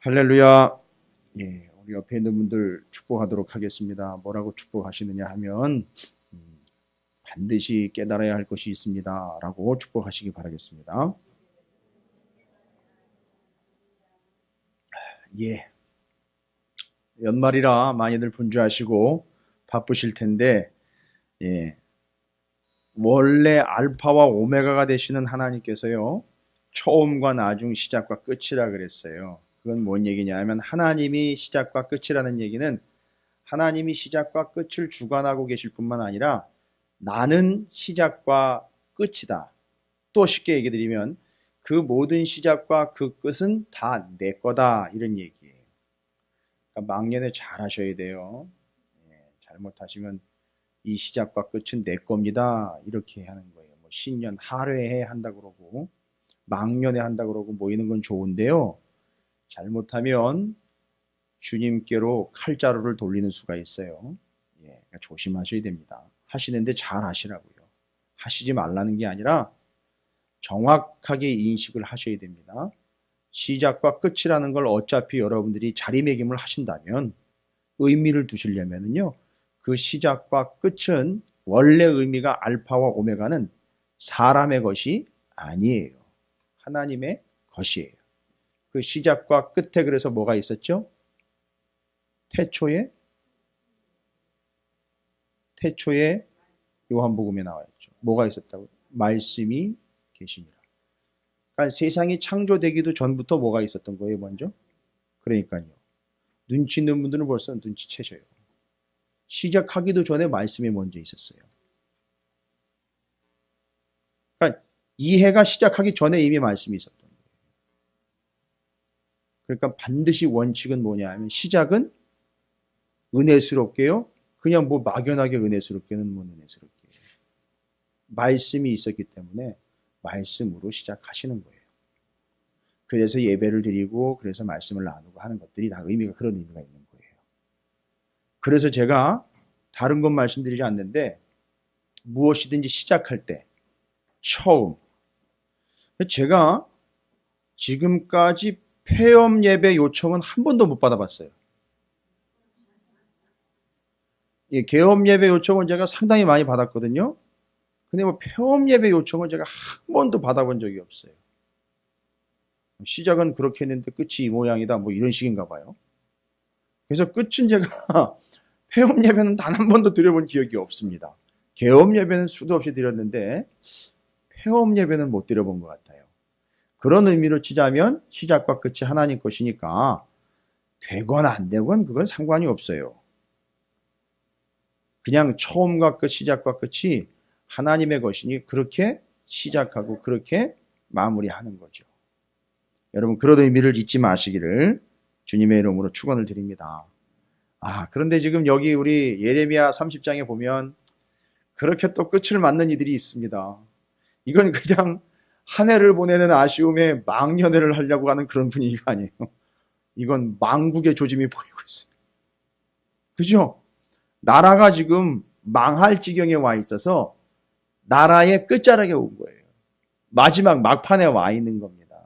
할렐루야. 예, 우리 옆에 있는 분들 축복하도록 하겠습니다. 뭐라고 축복하시느냐 하면 반드시 깨달아야 할 것이 있습니다. 라고 축복하시기 바라겠습니다. 예, 연말이라 많이들 분주하시고 바쁘실 텐데 예, 원래 알파와 오메가가 되시는 하나님께서요. 처음과 나중 시작과 끝이라 그랬어요. 그건 뭔 얘기냐 하면 하나님이 시작과 끝이라는 얘기는 하나님이 시작과 끝을 주관하고 계실 뿐만 아니라 나는 시작과 끝이다. 또 쉽게 얘기 드리면 그 모든 시작과 그 끝은 다 내 거다 이런 얘기예요. 그러니까 망년에 잘 하셔야 돼요. 잘못하시면 이 시작과 끝은 내 겁니다. 이렇게 하는 거예요. 뭐 신년 하례에 한다 그러고 망년에 한다 그러고 모이는 건 좋은데요. 잘못하면 주님께로 칼자루를 돌리는 수가 있어요. 그러니까 조심하셔야 됩니다. 하시는데 잘 하시라고요. 하시지 말라는 게 아니라 정확하게 인식을 하셔야 됩니다. 시작과 끝이라는 걸 어차피 여러분들이 자리매김을 하신다면 의미를 두시려면요. 그 시작과 끝은 원래 의미가 알파와 오메가는 사람의 것이 아니에요. 하나님의 것이에요. 그 시작과 끝에 그래서 뭐가 있었죠? 태초에 요한복음에 나와 있죠. 뭐가 있었다고요? 말씀이 계시니라. 그러니까 세상이 창조되기도 전부터 뭐가 있었던 거예요, 먼저? 그러니까요. 눈치 있는 분들은 벌써 눈치채셔요. 시작하기도 전에 말씀이 먼저 있었어요. 그러니까 이해가 시작하기 전에 이미 말씀이 있었던 거예요. 그러니까 반드시 원칙은 뭐냐 하면 시작은 은혜스럽게요. 그냥 뭐 막연하게 은혜스럽게는 뭐 은혜스럽게. 말씀이 있었기 때문에 말씀으로 시작하시는 거예요. 그래서 예배를 드리고 그래서 말씀을 나누고 하는 것들이 다 의미가 그런 의미가 있는 거예요. 그래서 제가 다른 건 말씀드리지 않는데 무엇이든지 시작할 때 처음 제가 지금까지 폐업 예배 요청은 한 번도 못 받아봤어요. 개업 예배 요청은 제가 상당히 많이 받았거든요. 근데 뭐 폐업 예배 요청은 제가 한 번도 받아본 적이 없어요. 시작은 그렇게 했는데 끝이 이 모양이다 뭐 이런 식인가 봐요. 그래서 끝은 제가 폐업 예배는 단 한 번도 드려본 기억이 없습니다. 개업 예배는 수도 없이 드렸는데 폐업 예배는 못 드려본 것 같아요. 그런 의미로 치자면 시작과 끝이 하나님 것이니까 되건 안 되건 그건 상관이 없어요. 그냥 처음과 끝, 시작과 끝이 하나님의 것이니 그렇게 시작하고 그렇게 마무리하는 거죠. 여러분 그런 의미를 잊지 마시기를 주님의 이름으로 축원을 드립니다. 그런데 지금 여기 우리 예레미야 30장에 보면 그렇게 또 끝을 맞는 이들이 있습니다. 이건 그냥 한 해를 보내는 아쉬움에 망년회를 하려고 하는 그런 분위기가 아니에요. 이건 망국의 조짐이 보이고 있어요. 그죠? 나라가 지금 망할 지경에 와 있어서 나라의 끝자락에 온 거예요. 마지막 막판에 와 있는 겁니다.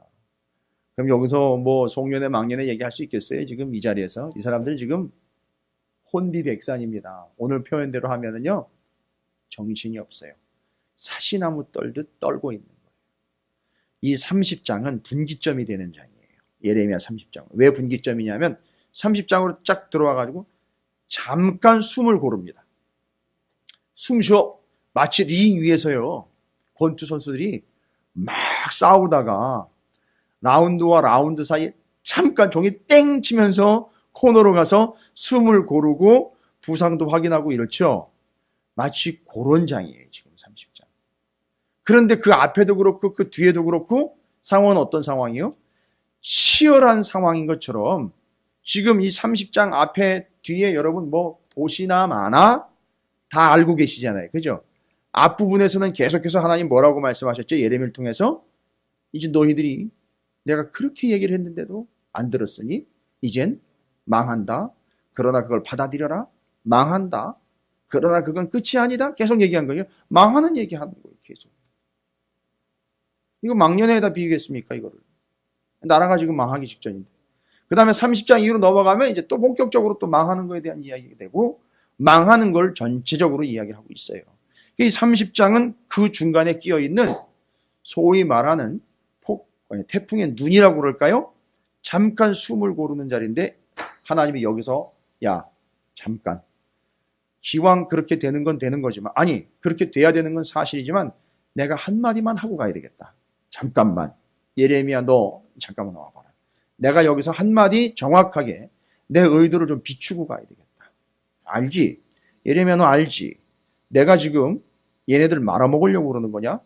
그럼 여기서 뭐 송년회 망년회 얘기할 수 있겠어요? 지금 이 자리에서 이 사람들은 지금 혼비백산입니다. 오늘 표현대로 하면은요 정신이 없어요. 사시나무 떨듯 떨고 있는 거예요. 이 30장은 분기점이 되는 장이에요. 예레미야 30장. 왜 분기점이냐면 30장으로 쫙 들어와가지고 잠깐 숨을 고릅니다. 숨 쉬어. 마치 링 위에서요. 권투 선수들이 막 싸우다가 라운드와 라운드 사이에 잠깐 종이 땡 치면서 코너로 가서 숨을 고르고 부상도 확인하고 이렇죠. 마치 그런 장이에요. 지금 30장. 그런데 그 앞에도 그렇고 그 뒤에도 그렇고 상황은 어떤 상황이요? 치열한 상황인 것처럼 지금 이 30장 앞에 뒤에 여러분 뭐 보시나 마나 다 알고 계시잖아요. 그죠? 앞부분에서는 계속해서 하나님 뭐라고 말씀하셨죠? 예레미야를 통해서 이제 너희들이 내가 그렇게 얘기를 했는데도 안 들었으니 이젠 망한다. 그러나 그걸 받아들여라. 망한다. 그러나 그건 끝이 아니다. 계속 얘기한 거예요. 망하는 얘기하는 거예요. 계속. 이거 망년회에다 비유겠습니까? 이거를. 나라가 지금 망하기 직전인데. 그 다음에 30장 이후로 넘어가면 이제 또 본격적으로 또 망하는 거에 대한 이야기가 되고 망하는 걸 전체적으로 이야기하고 있어요. 이 30장은 그 중간에 끼어 있는 소위 말하는 태풍의 눈이라고 그럴까요? 잠깐 숨을 고르는 자리인데 하나님이 여기서 야 잠깐 기왕 그렇게 되는 건 되는 거지만 아니 그렇게 돼야 되는 건 사실이지만 내가 한마디만 하고 가야 되겠다. 잠깐만 예레미야 너 잠깐만 와봐라. 내가 여기서 한마디 정확하게 내 의도를 좀 비추고 가야 되겠다. 알지? 예레미야 너 알지? 내가 지금 얘네들 말아먹으려고 그러는 거냐?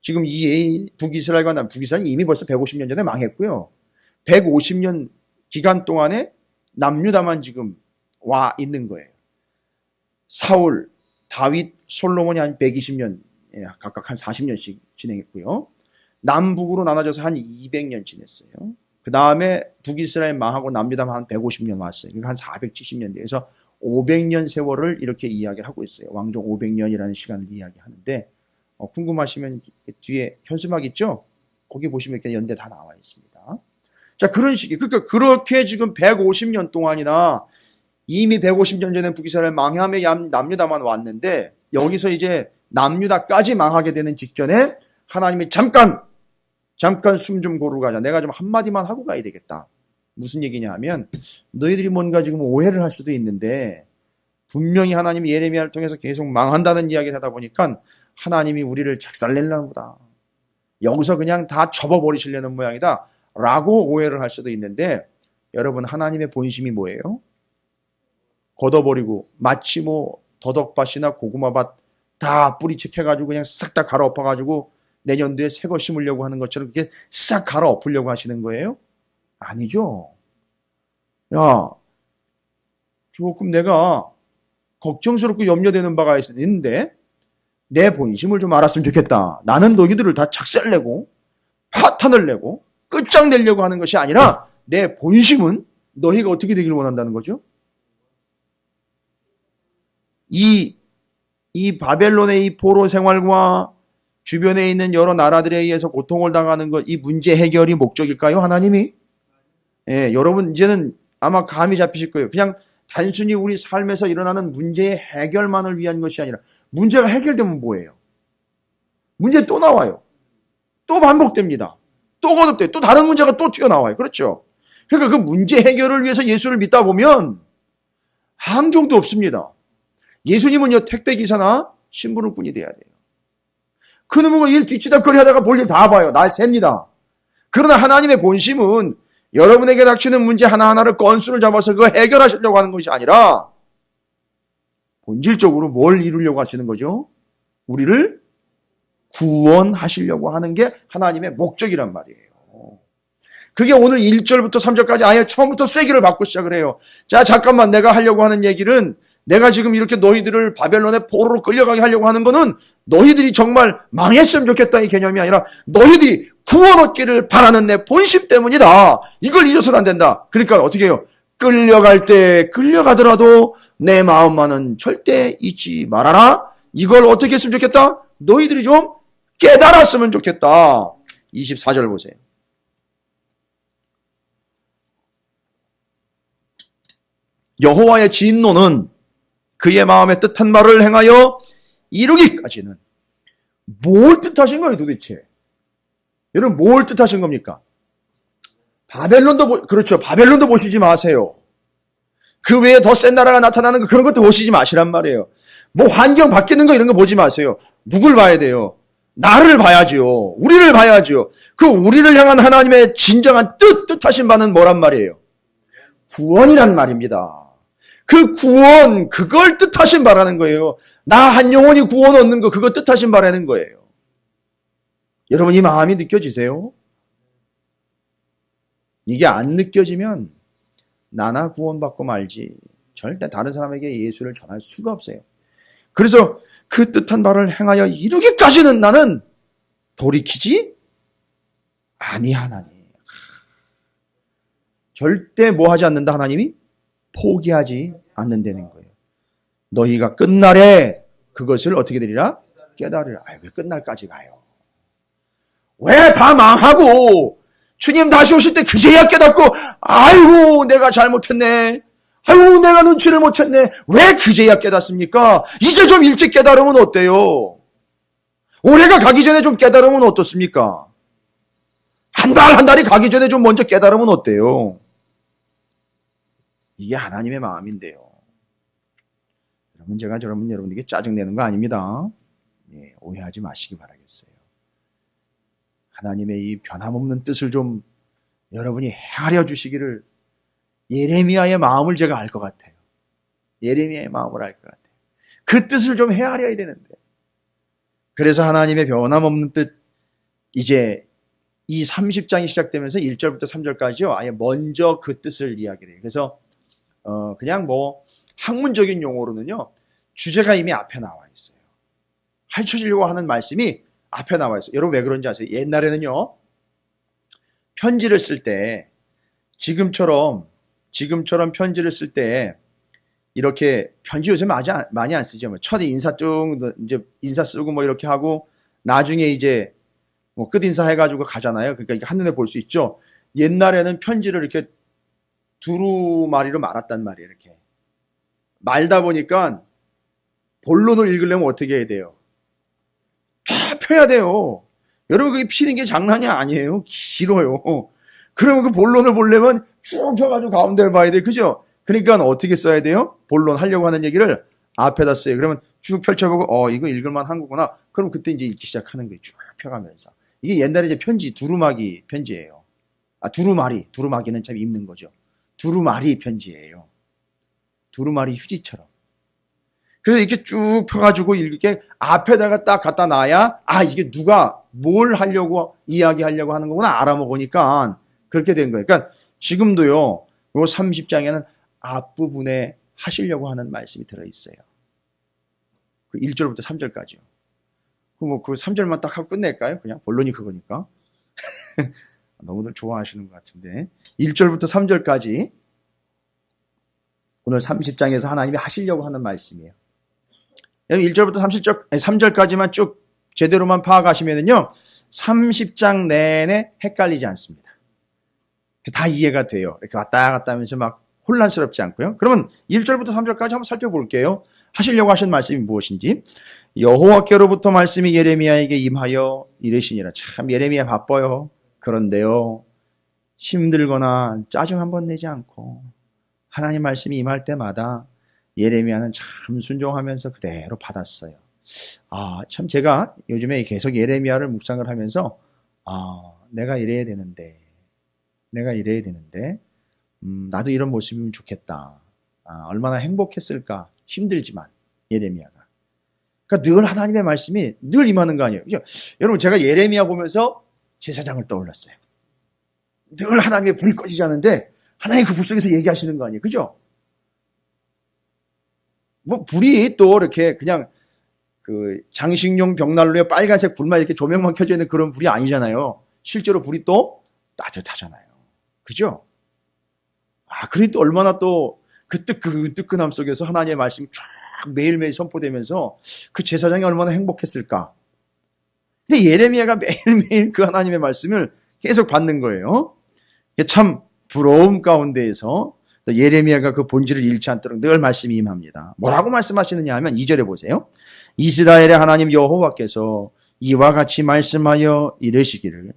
지금 이 북이스라엘과 북이스라엘이 이미 벌써 150년 전에 망했고요. 150년 기간 동안에 남유다만 지금 와 있는 거예요. 사울, 다윗, 솔로몬이 한 120년, 각각 한 40년씩 진행했고요. 남북으로 나눠져서 한 200년 지냈어요. 그 다음에 북이스라엘 망하고 남유다만 한 150년 왔어요. 그러니까 한 470년 돼서 500년 세월을 이렇게 이야기를 하고 있어요. 왕정 500년이라는 시간을 이야기하는데 궁금하시면 뒤에 현수막 있죠? 거기 보시면 이렇게 연대 다 나와 있습니다. 자, 그런 식이 그러니까 그렇게 지금 150년 동안이나 이미 150년 전에 북이스라엘 망함에 남유다만 왔는데 여기서 이제 남유다까지 망하게 되는 직전에 하나님이 잠깐 숨 좀 고르고 가자. 내가 좀 한마디만 하고 가야 되겠다. 무슨 얘기냐 하면 너희들이 뭔가 지금 오해를 할 수도 있는데 분명히 하나님이 예레미야를 통해서 계속 망한다는 이야기를 하다 보니까 하나님이 우리를 작살내려나 보다. 여기서 그냥 다 접어버리시려는 모양이다. 라고 오해를 할 수도 있는데 여러분 하나님의 본심이 뭐예요? 걷어버리고 마치 뭐 더덕밭이나 고구마밭 다 뿌리채켜가지고 그냥 싹 다 갈아엎어가지고 내년도에 새거 심으려고 하는 것처럼 그렇게 싹 갈아엎으려고 하시는 거예요? 아니죠. 야, 조금 내가 걱정스럽고 염려되는 바가 있는데 내 본심을 좀 알았으면 좋겠다. 나는 너희들을 다 작살내고 파탄을 내고 끝장내려고 하는 것이 아니라 내 본심은 너희가 어떻게 되기를 원한다는 거죠? 이 바벨론의 이 포로 생활과 주변에 있는 여러 나라들에 의해서 고통을 당하는 것, 이 문제 해결이 목적일까요? 하나님이? 예, 여러분 이제는 아마 감이 잡히실 거예요. 그냥 단순히 우리 삶에서 일어나는 문제의 해결만을 위한 것이 아니라 문제가 해결되면 뭐예요? 문제 또 나와요. 또 반복됩니다. 또 거듭돼요. 또 다른 문제가 또 튀어나와요. 그렇죠? 그러니까 그 문제 해결을 위해서 예수를 믿다 보면 함정도 없습니다. 예수님은요 택배기사나 신부름꾼이 돼야 돼요. 그놈은 일 뒤치다거리 하다가 볼 일 다 봐요. 날 셉니다. 그러나 하나님의 본심은 여러분에게 닥치는 문제 하나하나를 건수를 잡아서 그거 해결하시려고 하는 것이 아니라 본질적으로 뭘 이루려고 하시는 거죠? 우리를 구원하시려고 하는 게 하나님의 목적이란 말이에요. 그게 오늘 1절부터 3절까지 아예 처음부터 쐐기를 받고 시작을 해요. 자, 잠깐만 내가 하려고 하는 얘기는 내가 지금 이렇게 너희들을 바벨론의 포로로 끌려가게 하려고 하는 거는 너희들이 정말 망했으면 좋겠다 이 개념이 아니라 너희들이 구원 얻기를 바라는 내 본심 때문이다. 이걸 잊어서는 안 된다. 그러니까 어떻게 해요? 끌려갈 때 끌려가더라도 내 마음만은 절대 잊지 말아라. 이걸 어떻게 했으면 좋겠다? 너희들이 좀 깨달았으면 좋겠다. 24절 보세요. 여호와의 진노는 그의 마음에 뜻한 말을 행하여 이루기까지는 뭘 뜻하신 거예요 도대체? 여러분 뭘 뜻하신 겁니까? 그렇죠. 바벨론도 보시지 마세요. 그 외에 더 센 나라가 나타나는 거 그런 것도 보시지 마시란 말이에요. 뭐 환경 바뀌는 거 이런 거 보지 마세요. 누굴 봐야 돼요? 나를 봐야지요. 우리를 봐야지요. 그 우리를 향한 하나님의 진정한 뜻하신 바는 뭐란 말이에요? 구원이란 말입니다. 그 구원, 그걸 뜻하신 바라는 거예요. 나 한 영혼이 구원 얻는 거, 그거 뜻하신 바라는 거예요. 여러분, 이 마음이 느껴지세요? 이게 안 느껴지면 나나 구원받고 말지 절대 다른 사람에게 예수를 전할 수가 없어요. 그래서 그 뜻한 바를 행하여 이루기까지는 나는 돌이키지 아니하나니. 절대 뭐 하지 않는다 하나님이? 포기하지 않는다는 거예요. 너희가 끝날에 그것을 어떻게 되리라? 깨달으라. 왜 끝날까지 가요? 왜 다 망하고 주님 다시 오실 때 그제야 깨닫고 아이고 내가 잘못했네. 아이고 내가 눈치를 못 챘네. 왜 그제야 깨닫습니까? 이제 좀 일찍 깨달으면 어때요? 올해가 가기 전에 좀 깨달으면 어떻습니까? 한 달 한 달이 가기 전에 좀 먼저 깨달으면 어때요? 이게 하나님의 마음인데요. 여러분 제가 여러분에게 짜증내는 거 아닙니다. 예, 오해하지 마시기 바라겠어요. 하나님의 이 변함없는 뜻을 좀 여러분이 헤아려 주시기를 예레미야의 마음을 제가 알 것 같아요. 예레미야의 마음을 알 것 같아요. 그 뜻을 좀 헤아려야 되는데. 그래서 하나님의 변함없는 뜻 이제 이 30장이 시작되면서 1절부터 3절까지요. 아예 먼저 그 뜻을 이야기를 해요. 그래서 그냥 뭐 학문적인 용어로는요. 주제가 이미 앞에 나와 있어요. 가르쳐주려고 하는 말씀이 앞에 나와 있어요. 여러분 왜 그런지 아세요? 옛날에는요. 편지를 쓸 때 지금처럼 편지를 쓸 때 이렇게 편지 요새 많이 안 쓰죠. 첫 인사 이제 인사 쓰고 뭐 이렇게 하고 나중에 이제 뭐 끝 인사 해가지고 가잖아요. 그러니까 이게 한눈에 볼 수 있죠. 옛날에는 편지를 이렇게 두루마리로 말았단 말이에요. 이렇게 말다 보니까 본론을 읽으려면 어떻게 해야 돼요? 쫙 펴야 돼요. 여러분 그게 피는 게 장난이 아니에요. 길어요. 그러면 그 본론을 보려면 쭉 펴가지고 가운데를 봐야 돼. 그죠? 그러니까 어떻게 써야 돼요? 본론 하려고 하는 얘기를 앞에다 써요. 그러면 쭉 펼쳐보고 이거 읽을만 한 거구나. 그럼 그때 이제 읽기 시작하는 거예요. 쭉 펴가면서. 이게 옛날에 이제 편지 두루마기 편지예요. 두루마기는 참 입는 거죠. 두루마리 편지예요. 두루마리 휴지처럼. 그래서 이렇게 쭉 펴가지고 읽게 앞에다가 딱 갖다 놔야 이게 누가 뭘 하려고 이야기하려고 하는 거구나 알아먹으니까 그렇게 된 거예요. 그러니까 지금도요. 요 30장에는 앞부분에 하시려고 하는 말씀이 들어있어요. 그 1절부터 3절까지요. 그 3절만 딱 하고 끝낼까요? 그냥 본론이 그거니까. 너무들 좋아하시는 것 같은데 1절부터 3절까지 오늘 30장에서 하나님이 하시려고 하는 말씀이에요. 1절부터 3절까지만 쭉 제대로만 파악하시면은요 30장 내내 헷갈리지 않습니다. 다 이해가 돼요. 이렇게 왔다 갔다 하면서 막 혼란스럽지 않고요. 그러면 1절부터 3절까지 한번 살펴볼게요. 하시려고 하신 말씀이 무엇인지. 여호와께로부터 말씀이 예레미야에게 임하여 이르시니라. 참 예레미야 바빠요. 그런데요 힘들거나 짜증 한번 내지 않고 하나님 말씀이 임할 때마다 예레미야는 참 순종하면서 그대로 받았어요. 참 제가 요즘에 계속 예레미야를 묵상을 하면서 내가 이래야 되는데 나도 이런 모습이면 좋겠다. 얼마나 행복했을까. 힘들지만 예레미야가. 그러니까 늘 하나님의 말씀이 늘 임하는 거 아니에요. 그죠? 여러분 제가 예레미야 보면서 제사장을 떠올렸어요. 늘 하나님의 불이 꺼지지 않는데 하나님 그 불 속에서 얘기하시는 거 아니에요. 그죠? 뭐 불이 또 이렇게 그냥 그 장식용 벽난로에 빨간색 불만 이렇게 조명만 켜져 있는 그런 불이 아니잖아요. 실제로 불이 또 따뜻하잖아요. 그죠? 그러니 또 얼마나 또 그 뜨끈함 속에서 하나님의 말씀이 쫙 매일매일 선포되면서 그 제사장이 얼마나 행복했을까. 근데 예레미야가 매일매일 그 하나님의 말씀을 계속 받는 거예요. 참 부러움 가운데에서 예레미야가 그 본질을 잃지 않도록 늘 말씀이 임합니다. 뭐라고 말씀하시느냐 하면 2절에 보세요. 이스라엘의 하나님 여호와께서 이와 같이 말씀하여 이르시기를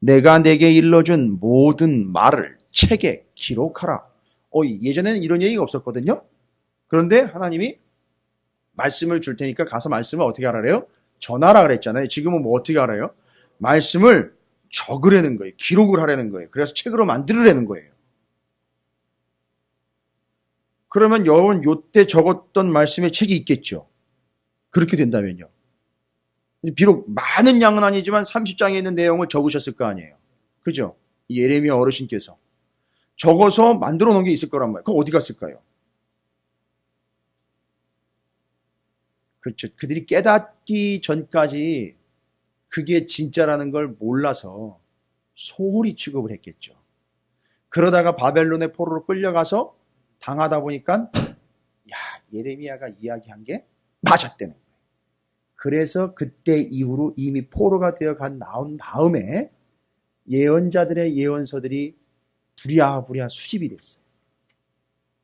내가 내게 일러준 모든 말을 책에 기록하라. 예전에는 이런 얘기가 없었거든요. 그런데 하나님이 말씀을 줄 테니까 가서 말씀을 어떻게 하라래요? 전하라 그랬잖아요. 지금은 뭐 어떻게 알아요? 말씀을 적으라는 거예요. 기록을 하라는 거예요. 그래서 책으로 만들으라는 거예요. 그러면 여러분 요때 적었던 말씀의 책이 있겠죠. 그렇게 된다면요. 비록 많은 양은 아니지만 30장에 있는 내용을 적으셨을 거 아니에요. 그죠? 예레미야 어르신께서 적어서 만들어 놓은 게 있을 거란 말이에요. 그거 어디 갔을까요? 그렇죠. 그들이 깨닫기 전까지 그게 진짜라는 걸 몰라서 소홀히 취급을 했겠죠. 그러다가 바벨론의 포로로 끌려가서 당하다 보니까 예레미야가 이야기한 게 맞았다는 거예요. 그래서 그때 이후로 이미 포로가 되어 나온 다음에 예언자들의 예언서들이 부랴부랴 수집이 됐어요.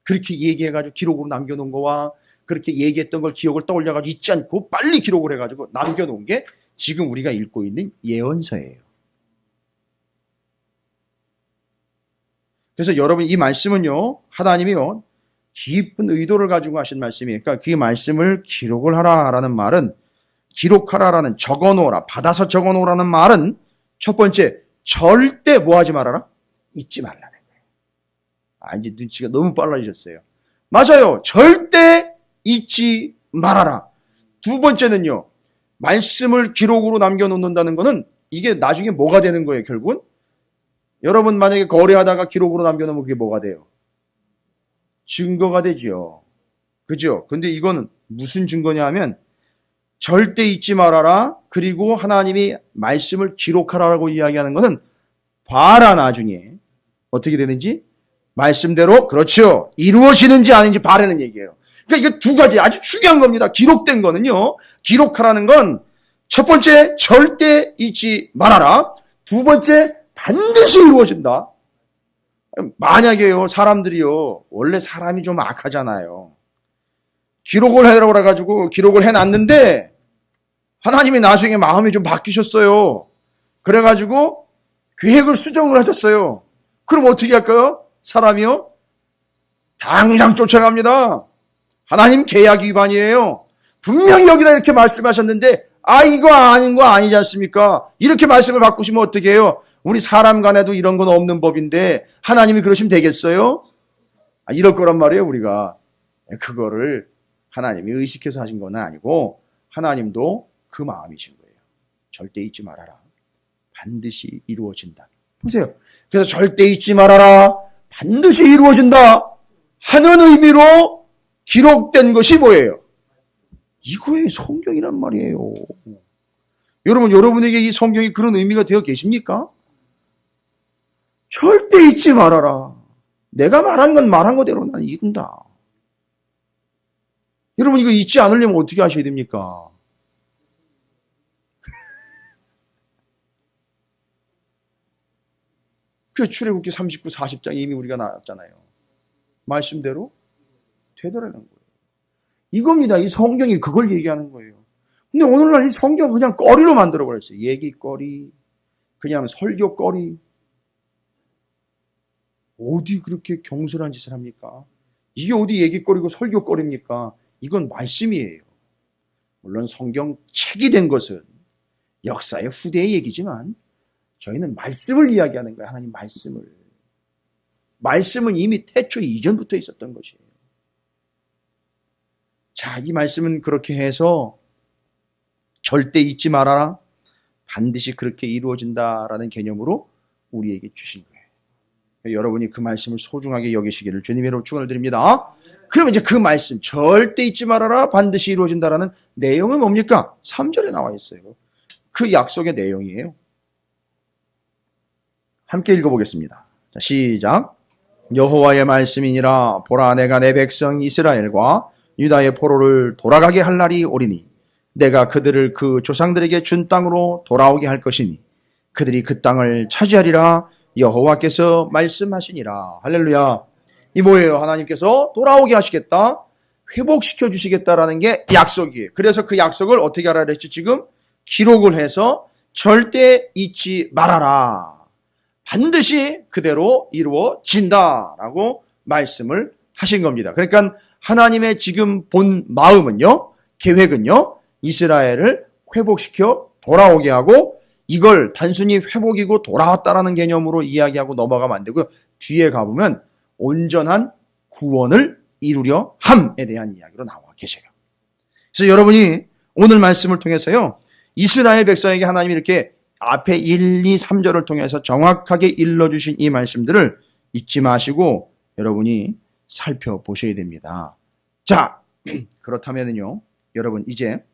그렇게 얘기해가지고 기록으로 남겨놓은 거와 그렇게 얘기했던 걸 기억을 떠올려가지고 잊지 않고 빨리 기록을 해가지고 남겨놓은 게 지금 우리가 읽고 있는 예언서예요. 그래서 여러분 이 말씀은요, 하나님이요, 깊은 의도를 가지고 하신 말씀이에요. 그러니까 그 말씀을 기록을 하라라는 말은, 기록하라라는, 적어놓으라, 받아서 적어놓으라는 말은 첫 번째, 절대 뭐 하지 말아라? 잊지 말라는 거예요. 아, 이제 눈치가 너무 빨라지셨어요. 맞아요. 절대 잊지 말아라. 두 번째는요, 말씀을 기록으로 남겨놓는다는 거는 이게 나중에 뭐가 되는 거예요, 결국은? 여러분 만약에 거래하다가 기록으로 남겨놓으면 그게 뭐가 돼요? 증거가 되죠. 그죠? 근데 이거는 무슨 증거냐 하면 절대 잊지 말아라. 그리고 하나님이 말씀을 기록하라고 이야기하는 것은 봐라 나중에 어떻게 되는지 말씀대로 그렇죠. 이루어지는지 아닌지 봐라는 얘기예요. 그러니까 이게 두 가지 아주 중요한 겁니다. 기록된 거는요. 기록하라는 건 첫 번째 절대 잊지 말아라. 두 번째 반드시 이루어진다. 만약에요, 사람들이요, 원래 사람이 좀 악하잖아요. 기록을 해라고 그래가지고 기록을 해놨는데 하나님이 나중에 마음이 좀 바뀌셨어요. 그래가지고 계획을 수정을 하셨어요. 그럼 어떻게 할까요? 사람이요? 당장 쫓아갑니다. 하나님 계약 위반이에요. 분명히 여기다 이렇게 말씀하셨는데 이거 아닌 거 아니지 않습니까? 이렇게 말씀을 바꾸시면 어떻게 해요? 우리 사람 간에도 이런 건 없는 법인데 하나님이 그러시면 되겠어요? 이럴 거란 말이에요, 우리가. 그거를 하나님이 의식해서 하신 건 아니고 하나님도 그 마음이신 거예요. 절대 잊지 말아라. 반드시 이루어진다. 보세요. 그래서 절대 잊지 말아라. 반드시 이루어진다 하는 의미로 기록된 것이 뭐예요? 이거의 성경이란 말이에요. 여러분, 여러분에게 이 성경이 그런 의미가 되어 계십니까? 절대 잊지 말아라. 내가 말한 건 말한 거대로 난 이룬다. 여러분 이거 잊지 않으려면 어떻게 하셔야 됩니까? 그 출애굽기 39, 40장에 이미 우리가 나왔잖아요. 말씀대로 되더라는 거예요. 이겁니다. 이 성경이 그걸 얘기하는 거예요. 근데 오늘날 이 성경 그냥 거리로 만들어버렸어요. 얘기거리, 그냥 설교거리. 어디 그렇게 경솔한 짓을 합니까? 이게 어디 얘기거리고 설교거리입니까? 이건 말씀이에요. 물론 성경 책이 된 것은 역사의 후대의 얘기지만 저희는 말씀을 이야기하는 거예요. 하나님 말씀을. 말씀은 이미 태초 이전부터 있었던 것이에요. 자, 이 말씀은 그렇게 해서 절대 잊지 말아라. 반드시 그렇게 이루어진다라는 개념으로 우리에게 주신 거예요. 여러분이 그 말씀을 소중하게 여기시기를 주님으로 축원을 드립니다. 그러면 이제 그 말씀 절대 잊지 말아라. 반드시 이루어진다라는 내용은 뭡니까? 3절에 나와 있어요. 그 약속의 내용이에요. 함께 읽어보겠습니다. 자, 시작. 여호와의 말씀이니라. 보라, 내가 내 백성 이스라엘과 유다의 포로를 돌아가게 할 날이 오리니 내가 그들을 그 조상들에게 준 땅으로 돌아오게 할 것이니 그들이 그 땅을 차지하리라. 여호와께서 말씀하시니라. 할렐루야. 이 뭐예요? 하나님께서 돌아오게 하시겠다. 회복시켜 주시겠다라는 게 약속이에요. 그래서 그 약속을 어떻게 하라 그랬죠? 지금 기록을 해서 절대 잊지 말아라. 반드시 그대로 이루어진다라고 말씀을 하신 겁니다. 그러니까 하나님의 지금 본 마음은요, 계획은요, 이스라엘을 회복시켜 돌아오게 하고 이걸 단순히 회복이고 돌아왔다라는 개념으로 이야기하고 넘어가면 안 되고요. 뒤에 가보면 온전한 구원을 이루려 함에 대한 이야기로 나와 계셔요. 그래서 여러분이 오늘 말씀을 통해서요, 이스라엘 백성에게 하나님이 이렇게 앞에 1, 2, 3절을 통해서 정확하게 일러주신 이 말씀들을 잊지 마시고 여러분이 살펴보셔야 됩니다. 자, 그렇다면요, 여러분 이제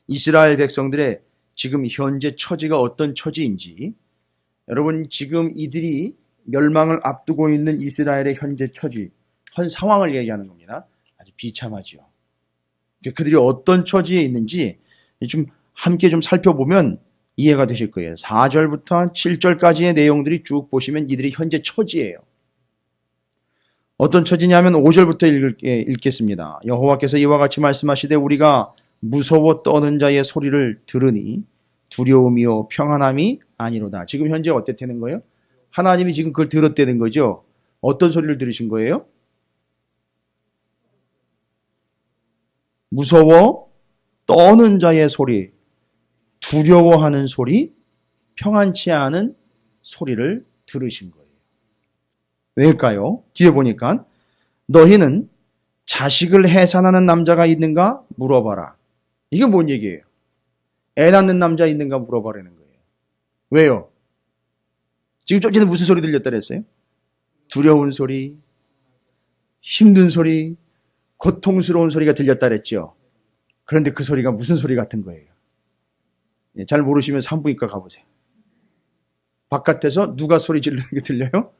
이스라엘 백성들의 지금 현재 처지가 어떤 처지인지, 여러분 지금 이들이 멸망을 앞두고 있는 이스라엘의 현재 처지, 현 상황을 얘기하는 겁니다. 아주 비참하죠. 그들이 어떤 처지에 있는지 좀 함께 좀 살펴보면 이해가 되실 거예요. 4절부터 7절까지의 내용들이 쭉 보시면 이들이 현재 처지예요. 어떤 처지냐면 5절부터 읽겠습니다. 여호와께서 이와 같이 말씀하시되 우리가 무서워 떠는 자의 소리를 들으니 두려움이요 평안함이 아니로다. 지금 현재 어땠다는 거예요? 하나님이 지금 그걸 들었다는 거죠. 어떤 소리를 들으신 거예요? 무서워 떠는 자의 소리, 두려워하는 소리, 평안치 않은 소리를 들으신 거예요. 왜일까요? 뒤에 보니까 너희는 자식을 해산하는 남자가 있는가 물어봐라. 이게 뭔 얘기예요? 애 낳는 남자 있는가 물어봐라는 거예요. 왜요? 지금 좀 전에 무슨 소리 들렸다 그랬어요? 두려운 소리, 힘든 소리, 고통스러운 소리가 들렸다 그랬죠. 그런데 그 소리가 무슨 소리 같은 거예요? 잘 모르시면 산부인과 가보세요. 바깥에서 누가 소리 지르는 게 들려요?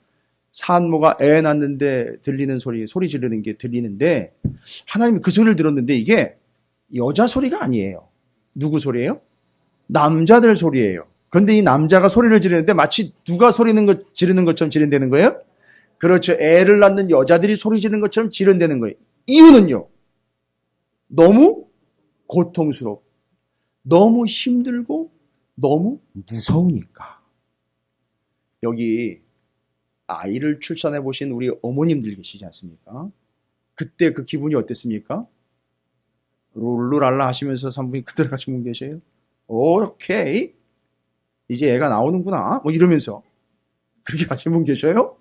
산모가 애 낳는데 들리는 소리 지르는 게 들리는데 하나님이 그 소리를 들었는데 이게 여자 소리가 아니에요. 누구 소리예요? 남자들 소리예요. 그런데 이 남자가 소리를 지르는데 마치 누가 지르는 것처럼 지른다는 거예요? 그렇죠. 애를 낳는 여자들이 소리 지르는 것처럼 지른다는 거예요. 이유는요. 너무 고통스럽고 너무 힘들고 너무 무서우니까. 여기 아이를 출산해 보신 우리 어머님들 계시지 않습니까? 그때 그 기분이 어땠습니까? 룰루랄라 하시면서 산부인과 들어가신 분 계세요? 오케이. 이제 애가 나오는구나. 뭐 이러면서. 그렇게 하신 분 계셔요?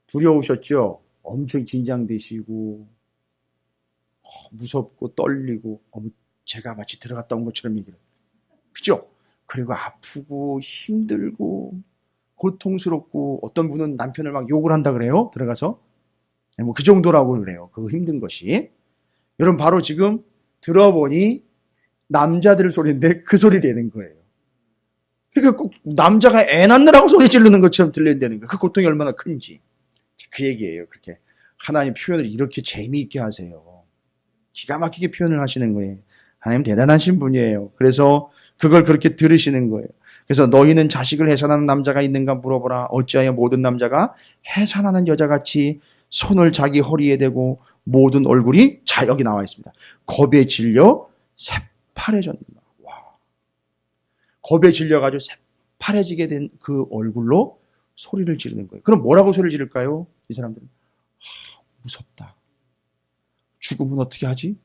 두려우셨죠? 엄청 긴장되시고, 무섭고 떨리고, 제가 마치 들어갔다 온 것처럼 얘기를. 그죠? 그리고 아프고, 힘들고, 고통스럽고, 어떤 분은 남편을 막 욕을 한다 그래요? 들어가서. 뭐 그 정도라고 그래요. 그 힘든 것이. 여러분, 바로 지금 들어보니 남자들 소리인데 그 소리를 내는 거예요. 그러니까 꼭 남자가 애 낳느라고 소리 지르는 것처럼 들린다는 거예요. 그 고통이 얼마나 큰지. 그 얘기예요. 그렇게 하나님 표현을 이렇게 재미있게 하세요. 기가 막히게 표현을 하시는 거예요. 하나님 대단하신 분이에요. 그래서 그걸 그렇게 들으시는 거예요. 그래서 너희는 자식을 해산하는 남자가 있는가 물어보라. 어찌하여 모든 남자가 해산하는 여자같이 손을 자기 허리에 대고 모든 얼굴이 자 여기 나와 있습니다. 겁에 질려 새파래졌는가. 와. 겁에 질려가지고 새파래지게 된 그 얼굴로 소리를 지르는 거예요. 그럼 뭐라고 소리를 지를까요? 이 사람들은 무섭다. 죽으면 어떻게 하지?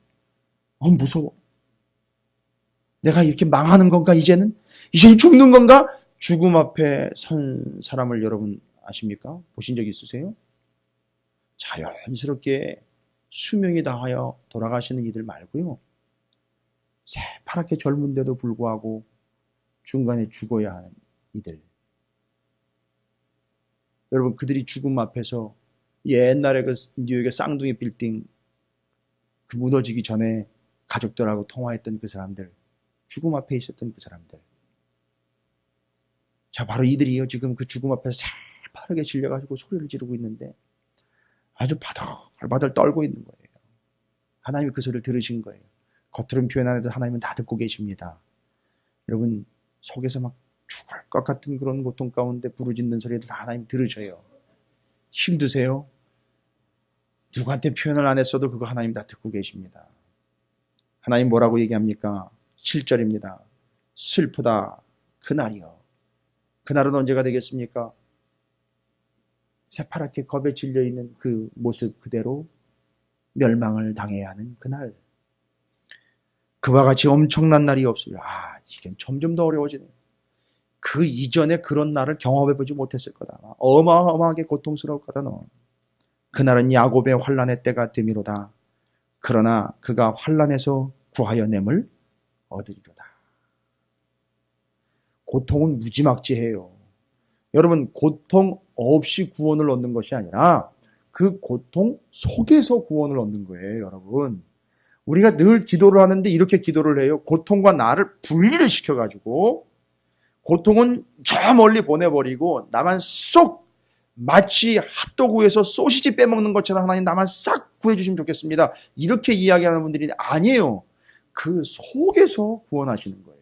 무서워. 내가 이렇게 망하는 건가 이제는? 이제 죽는 건가? 죽음 앞에 선 사람을 여러분 아십니까? 보신 적 있으세요? 자연스럽게 수명이 다하여 돌아가시는 이들 말고요. 새파랗게 젊은데도 불구하고 중간에 죽어야 하는 이들. 여러분 그들이 죽음 앞에서 옛날에 그 뉴욕의 쌍둥이 빌딩 그 무너지기 전에 가족들하고 통화했던 그 사람들, 죽음 앞에 있었던 그 사람들. 자, 바로 이들이요. 지금 그 죽음 앞에 새파랗게 질려가지고 소리를 지르고 있는데 아주 바들바들 떨고 있는 거예요. 하나님이 그 소리를 들으신 거예요. 겉으로는 표현 안 해도 하나님은 다 듣고 계십니다. 여러분 속에서 막 죽을 것 같은 그런 고통 가운데 부르짖는 소리를 다 하나님 들으셔요. 힘드세요? 누구한테 표현을 안 했어도 그거 하나님 다 듣고 계십니다. 하나님 뭐라고 얘기합니까? 7절입니다. 슬프다 그날이요. 그날은 언제가 되겠습니까? 새파랗게 겁에 질려있는 그 모습 그대로 멸망을 당해야 하는 그날. 그와 같이 엄청난 날이 없어요. 이게 점점 더 어려워지네요. 그 이전에 그런 날을 경험해보지 못했을 거다. 어마어마하게 고통스러울 거다. 너. 그날은 야곱의 환난의 때가 됨이로다. 그러나 그가 환난에서 구하여 냄을 얻으리로다. 고통은 무지막지해요. 여러분 고통 없이 구원을 얻는 것이 아니라 그 고통 속에서 구원을 얻는 거예요. 여러분 우리가 늘 기도를 하는데 이렇게 기도를 해요. 고통과 나를 분리를 시켜가지고 고통은 저 멀리 보내버리고 나만 쏙 마치 핫도그에서 소시지 빼먹는 것처럼 하나님 나만 싹 구해주시면 좋겠습니다. 이렇게 이야기하는 분들이 아니에요. 그 속에서 구원하시는 거예요.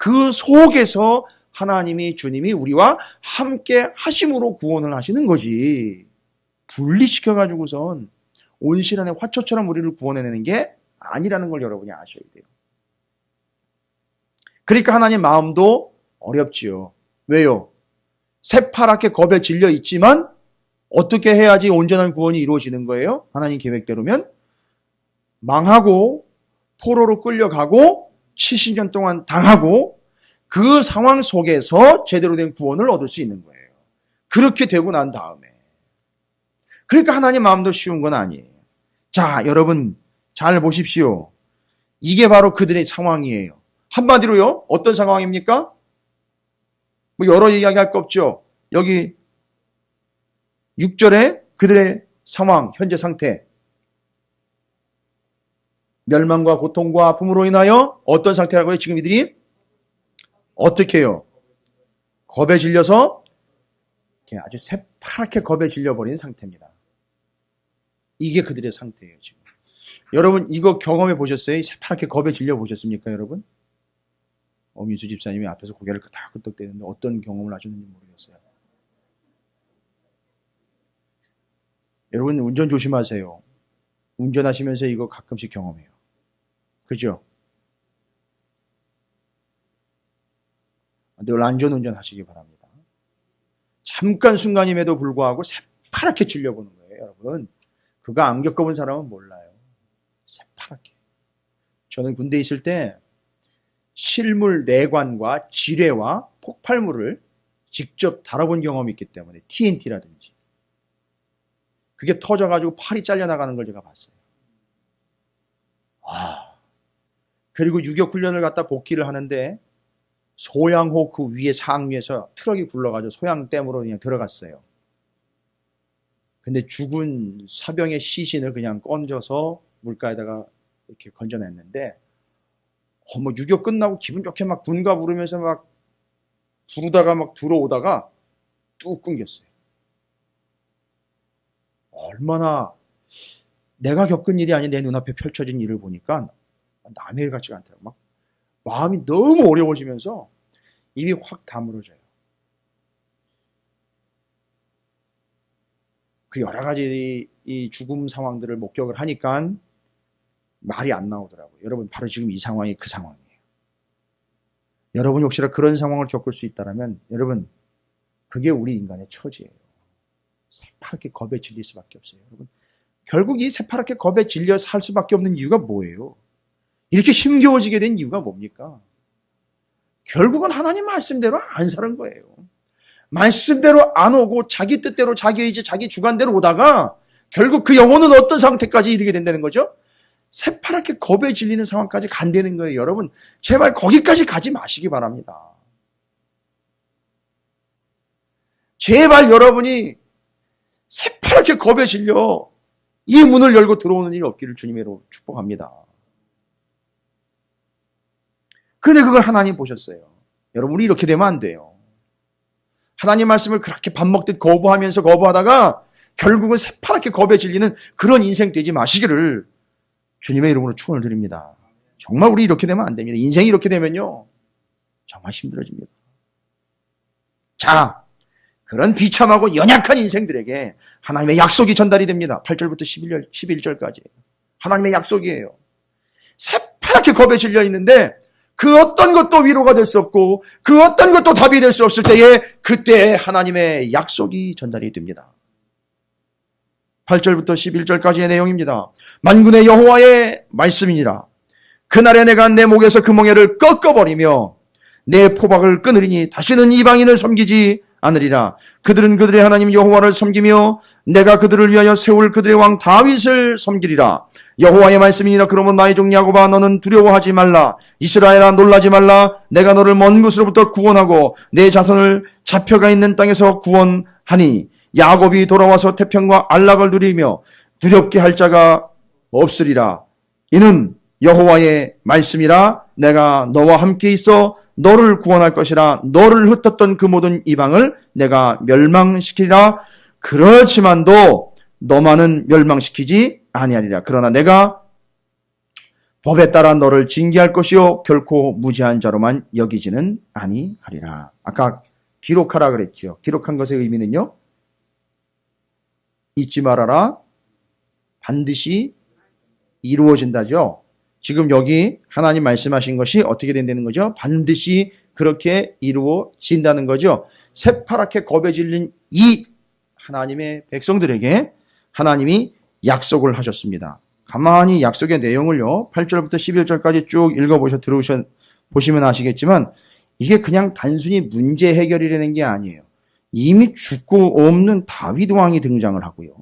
그 속에서 하나님이 주님이 우리와 함께 하심으로 구원을 하시는 거지. 분리시켜가지고선 온실안의 화초처럼 우리를 구원해내는 게 아니라는 걸 여러분이 아셔야 돼요. 그러니까 하나님 마음도 어렵지요. 왜요? 새파랗게 겁에 질려 있지만 어떻게 해야지 온전한 구원이 이루어지는 거예요? 하나님 계획대로면 망하고 포로로 끌려가고 70년 동안 당하고 그 상황 속에서 제대로 된 구원을 얻을 수 있는 거예요. 그렇게 되고 난 다음에. 그러니까 하나님 마음도 쉬운 건 아니에요. 자, 여러분 잘 보십시오. 이게 바로 그들의 상황이에요. 한마디로요. 어떤 상황입니까? 뭐 여러 이야기할 거 없죠. 여기 6절에 그들의 상황, 현재 상태. 멸망과 고통과 아픔으로 인하여 어떤 상태라고요? 지금 이들이 어떻게 해요? 겁에 질려서 아주 새파랗게 겁에 질려버린 상태입니다. 이게 그들의 상태예요. 지금. 여러분 이거 경험해 보셨어요? 새파랗게 겁에 질려 보셨습니까, 여러분? 어민수 집사님이 앞에서 고개를 끄덕끄덕대는데 어떤 경험을 하셨는지 모르겠어요. 여러분 운전 조심하세요. 운전하시면서 이거 가끔씩 경험해요. 그죠? 늘 안전운전 하시기 바랍니다. 잠깐 순간임에도 불구하고 새파랗게 질려보는 거예요, 여러분. 그거 안 겪어본 사람은 몰라요. 새파랗게. 저는 군대에 있을 때 실물 내관과 지뢰와 폭발물을 직접 다뤄본 경험이 있기 때문에 TNT라든지 그게 터져가지고 팔이 잘려나가는 걸 제가 봤어요. 그리고 유격훈련을 갖다 복귀를 하는데 소양호 그 위에 상위에서 트럭이 굴러가지고 소양댐으로 그냥 들어갔어요. 근데 죽은 사병의 시신을 그냥 건져서 물가에다가 이렇게 건져냈는데 뭐 유격 끝나고 기분 좋게 막 군가 부르면서 막 부르다가 막 들어오다가 뚝 끊겼어요. 얼마나 내가 겪은 일이 아닌 내 눈앞에 펼쳐진 일을 보니까 남의 일 같지가 않더라고요. 막 마음이 너무 어려워지면서 입이 확 다물어져요. 그 여러 가지 이 죽음 상황들을 목격을 하니까 말이 안 나오더라고요. 여러분 바로 지금 이 상황이 그 상황이에요. 여러분이 혹시나 그런 상황을 겪을 수 있다면 여러분 그게 우리 인간의 처지예요. 새파랗게 겁에 질릴 수밖에 없어요. 여러분 결국 이 새파랗게 겁에 질려 살 수밖에 없는 이유가 뭐예요? 이렇게 힘겨워지게 된 이유가 뭡니까? 결국은 하나님 말씀대로 안 사는 거예요. 말씀대로 안 오고 자기 뜻대로 자기 의지 자기 주관대로 오다가 결국 그 영혼은 어떤 상태까지 이르게 된다는 거죠? 새파랗게 겁에 질리는 상황까지 간다는 거예요. 여러분 제발 거기까지 가지 마시기 바랍니다. 제발 여러분이 새파랗게 겁에 질려 이 문을 열고 들어오는 일이 없기를 주님으로 축복합니다. 그런데 그걸 하나님 보셨어요. 여러분 우리 이렇게 되면 안 돼요. 하나님 말씀을 그렇게 밥 먹듯 거부하다가 결국은 새파랗게 겁에 질리는 그런 인생 되지 마시기를 주님의 이름으로 축원을 드립니다. 정말 우리 이렇게 되면 안 됩니다. 인생이 이렇게 되면요 정말 힘들어집니다. 자, 그런 비참하고 연약한 인생들에게 하나님의 약속이 전달이 됩니다. 8절부터 11절까지 하나님의 약속이에요. 새파랗게 겁에 질려 있는데 그 어떤 것도 위로가 될 수 없고 그 어떤 것도 답이 될 수 없을 때에 그때 하나님의 약속이 전달이 됩니다. 8절부터 11절까지의 내용입니다. 만군의 여호와의 말씀이니라. 그날에 내가 내 목에서 그 멍에를 꺾어버리며 내 포박을 끊으리니 다시는 이방인을 섬기지 않으리라. 그들은 그들의 하나님 여호와를 섬기며 내가 그들을 위하여 세울 그들의 왕 다윗을 섬기리라. 여호와의 말씀이니라. 그러면 나의 종 야곱아 너는 두려워하지 말라. 이스라엘아 놀라지 말라. 내가 너를 먼 곳으로부터 구원하고 내 자손을 잡혀가 있는 땅에서 구원하니 야곱이 돌아와서 태평과 안락을 누리며 두렵게 할 자가 없으리라. 이는 여호와의 말씀이라. 내가 너와 함께 있어 너를 구원할 것이라. 너를 흩었던 그 모든 이방을 내가 멸망시키리라. 그렇지만도 너만은 멸망시키지 아니하리라. 그러나 내가 법에 따라 너를 징계할 것이요 결코 무죄한 자로만 여기지는 아니하리라. 아까 기록하라 그랬죠. 기록한 것의 의미는요, 잊지 말아라, 반드시 이루어진다죠. 지금 여기 하나님 말씀하신 것이 어떻게 된다는 거죠? 반드시 그렇게 이루어진다는 거죠. 새파랗게 겁에 질린 이 하나님의 백성들에게 하나님이 약속을 하셨습니다. 가만히 약속의 내용을요, 8절부터 11절까지 쭉 보시면 아시겠지만, 이게 그냥 단순히 문제 해결이라는 게 아니에요. 이미 죽고 없는 다윗 왕이 등장을 하고요.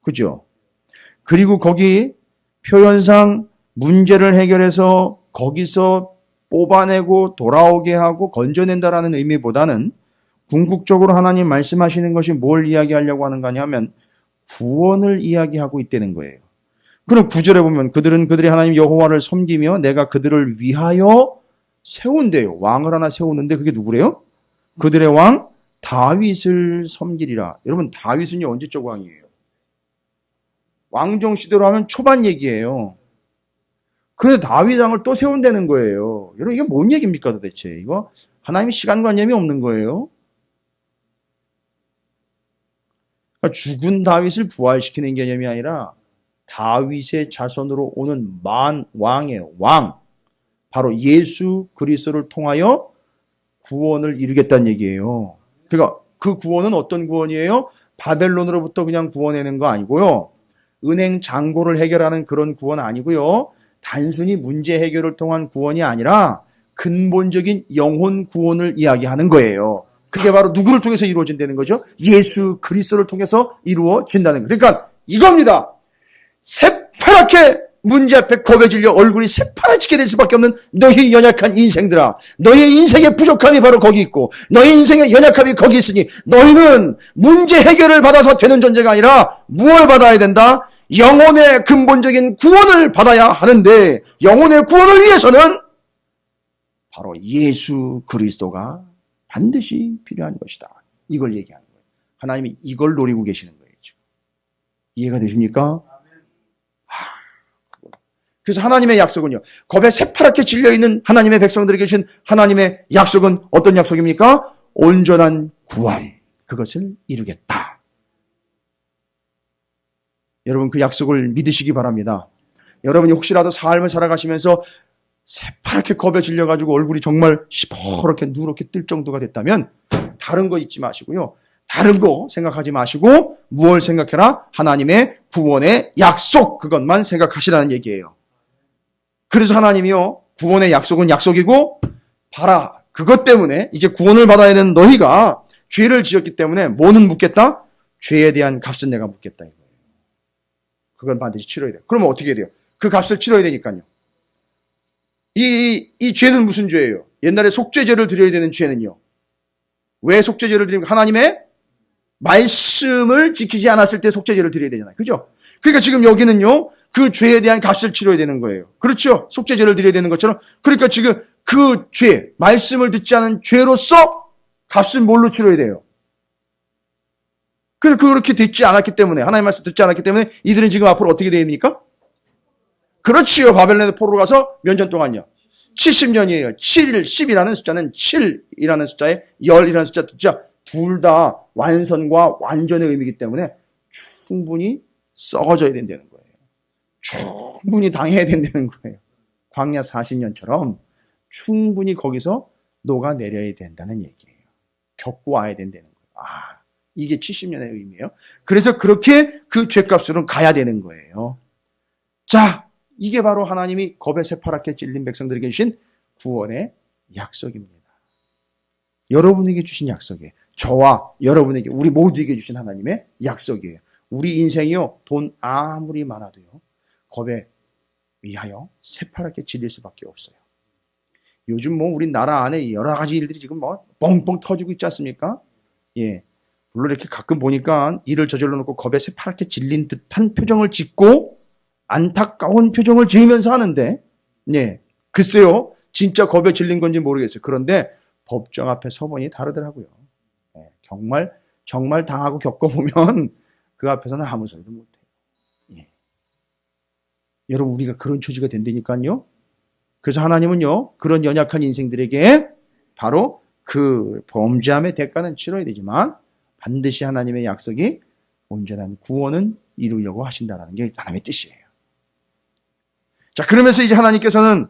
그죠? 그리고 거기 표현상 문제를 해결해서 거기서 뽑아내고 돌아오게 하고 건져낸다라는 의미보다는 궁극적으로 하나님 말씀하시는 것이 뭘 이야기하려고 하는 거냐면 구원을 이야기하고 있다는 거예요. 그럼 9절에 보면 그들은 그들의 하나님 여호와를 섬기며 내가 그들을 위하여 세운대요. 왕을 하나 세우는데 그게 누구래요? 그들의 왕 다윗을 섬기리라. 여러분, 다윗은요 언제적 왕이에요? 왕정 시대로 하면 초반 얘기예요. 그런데 다윗 왕을 또 세운다는 거예요. 여러분, 이게 뭔 얘기입니까 도대체? 이거 하나님이 시간관념이 없는 거예요. 그러니까 죽은 다윗을 부활시키는 개념이 아니라 다윗의 자손으로 오는 왕이에요. 왕. 바로 예수 그리스도를 통하여 구원을 이루겠다는 얘기예요. 그러니까 그 구원은 어떤 구원이에요? 바벨론으로부터 그냥 구원하는 거 아니고요. 은행 잔고를 해결하는 그런 구원 아니고요. 단순히 문제 해결을 통한 구원이 아니라 근본적인 영혼 구원을 이야기하는 거예요. 그게 바로 누구를 통해서 이루어진다는 거죠? 예수 그리스도를 통해서 이루어진다는 거예요. 그러니까 이겁니다. 새파랗게 문제 앞에 겁에 질려 얼굴이 새파랗게 될 수밖에 없는 너희 연약한 인생들아, 너희 인생의 부족함이 바로 거기 있고 너희 인생의 연약함이 거기 있으니 너희는 문제 해결을 받아서 되는 존재가 아니라 무엇을 받아야 된다? 영혼의 근본적인 구원을 받아야 하는데, 영혼의 구원을 위해서는 바로 예수 그리스도가 반드시 필요한 것이다. 이걸 얘기하는 거예요. 하나님이 이걸 노리고 계시는 거예요. 이해가 되십니까? 그래서 하나님의 약속은요, 겁에 새파랗게 질려있는 하나님의 백성들에게 주신 하나님의 약속은 어떤 약속입니까? 온전한 구원, 그것을 이루겠다. 여러분, 그 약속을 믿으시기 바랍니다. 여러분이 혹시라도 삶을 살아가시면서 새파랗게 겁에 질려가지고 얼굴이 정말 시퍼렇게 누렇게 뜰 정도가 됐다면 다른 거 잊지 마시고요. 다른 거 생각하지 마시고 무엇을 생각해라? 하나님의 구원의 약속, 그것만 생각하시라는 얘기예요. 그래서 하나님이요, 구원의 약속은 약속이고, 봐라, 그것 때문에 이제 구원을 받아야 되는 너희가 죄를 지었기 때문에 뭐는 묻겠다? 죄에 대한 값은 내가 묻겠다 이거예요. 그건 반드시 치러야 돼요. 그러면 어떻게 해야 돼요? 그 값을 치러야 되니까요. 이 죄는 무슨 죄예요? 옛날에 속죄제를 드려야 되는 죄는요. 왜 속죄제를 드립니까? 하나님의 말씀을 지키지 않았을 때 속죄제를 드려야 되잖아요. 그죠? 그러니까 지금 여기는요, 그 죄에 대한 값을 치러야 되는 거예요. 그렇죠? 속죄제를 드려야 되는 것처럼. 그러니까 지금 그 죄, 말씀을 듣지 않은 죄로서 값을 뭘로 치러야 돼요? 그래서 그렇게 듣지 않았기 때문에, 하나님의 말씀 듣지 않았기 때문에 이들은 지금 앞으로 어떻게 됩니까? 그렇지요. 바벨론에 포로로 가서 몇 년 동안요? 70년이에요. 7일, 10이라는 숫자는 7이라는 숫자에 열이라는 숫자 둘 다 완선과 완전의 의미이기 때문에 충분히 썩어져야 된다는 거예요. 충분히 당해야 된다는 거예요. 광야 40년처럼 충분히 거기서 녹아내려야 된다는 얘기예요. 겪고 와야 된다는 거예요. 이게 70년의 의미예요. 그래서 그렇게 그 죄값으로 가야 되는 거예요. 자, 이게 바로 하나님이 겁에 새파랗게 찔린 백성들에게 주신 구원의 약속입니다. 여러분에게 주신 약속이에요. 저와 여러분에게, 우리 모두에게 주신 하나님의 약속이에요. 우리 인생이요, 돈 아무리 많아도요, 겁에 의하여 새파랗게 질릴 수밖에 없어요. 요즘 우리 나라 안에 여러 가지 일들이 지금 뻥뻥 터지고 있지 않습니까? 예. 물론 이렇게 가끔 보니까 일을 저질러 놓고 겁에 새파랗게 질린 듯한 표정을 짓고 안타까운 표정을 지으면서 하는데, 예. 글쎄요, 진짜 겁에 질린 건지 모르겠어요. 그런데 법정 앞에 서보니 다르더라고요. 예. 정말 당하고 겪어보면 그 앞에서는 아무 소리도 못해요. 예. 여러분 우리가 그런 처지가 된다니까요. 그래서 하나님은요 그런 연약한 인생들에게 바로 그 범죄함의 대가는 치러야 되지만 반드시 하나님의 약속이 온전한 구원은 이루려고 하신다는 게 하나님의 뜻이에요. 자, 그러면서 이제 하나님께서는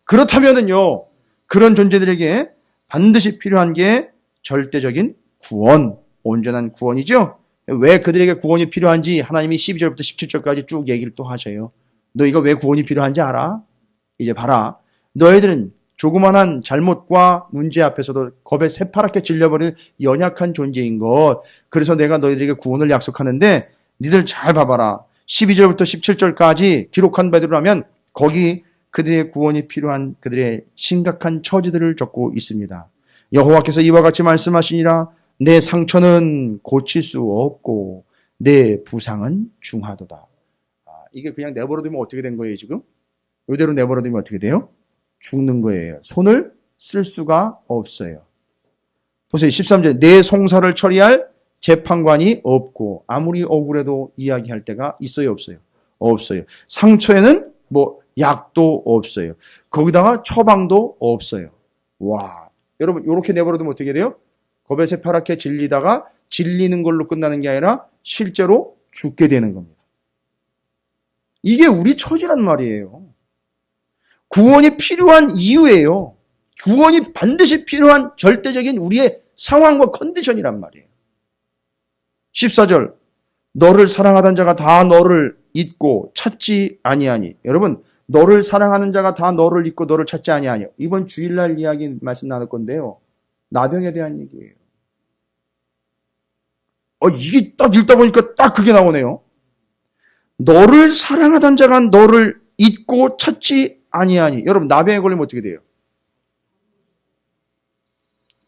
그렇다면은요 그런 존재들에게 반드시 필요한 게 절대적인 구원, 온전한 구원이죠. 왜 그들에게 구원이 필요한지 하나님이 12절부터 17절까지 쭉 얘기를 또 하셔요. 너희가 왜 구원이 필요한지 알아? 이제 봐라. 너희들은 조그만한 잘못과 문제 앞에서도 겁에 새파랗게 질려버리는 연약한 존재인 것. 그래서 내가 너희들에게 구원을 약속하는데 니들 잘 봐봐라. 12절부터 17절까지 기록한 바대로라면 거기 그들의 구원이 필요한 그들의 심각한 처지들을 적고 있습니다. 여호와께서 이와 같이 말씀하시니라. 내 상처는 고칠 수 없고 내 부상은 중하도다. 이게 그냥 내버려두면 어떻게 된 거예요 지금? 이대로 내버려두면 어떻게 돼요? 죽는 거예요. 손을 쓸 수가 없어요. 보세요. 13절 내 송사를 처리할 재판관이 없고 아무리 억울해도 이야기할 때가 있어요 없어요? 없어요. 상처에는 뭐 약도 없어요. 거기다가 처방도 없어요. 와, 여러분 이렇게 내버려두면 어떻게 돼요? 겁에 새파랗게 질리다가 질리는 걸로 끝나는 게 아니라 실제로 죽게 되는 겁니다. 이게 우리 처지란 말이에요. 구원이 필요한 이유예요. 구원이 반드시 필요한 절대적인 우리의 상황과 컨디션이란 말이에요. 14절 너를 사랑하던 자가 다 너를 잊고 찾지 아니하니. 여러분 너를 사랑하는 자가 다 너를 잊고 너를 찾지 아니하니. 이번 주일날 이야기 말씀 나눌 건데요. 나병에 대한 얘기예요. 이게 딱 읽다 보니까 딱 그게 나오네요. 너를 사랑하던 자가 너를 잊고 찾지 아니하니. 여러분 나병에 걸리면 어떻게 돼요?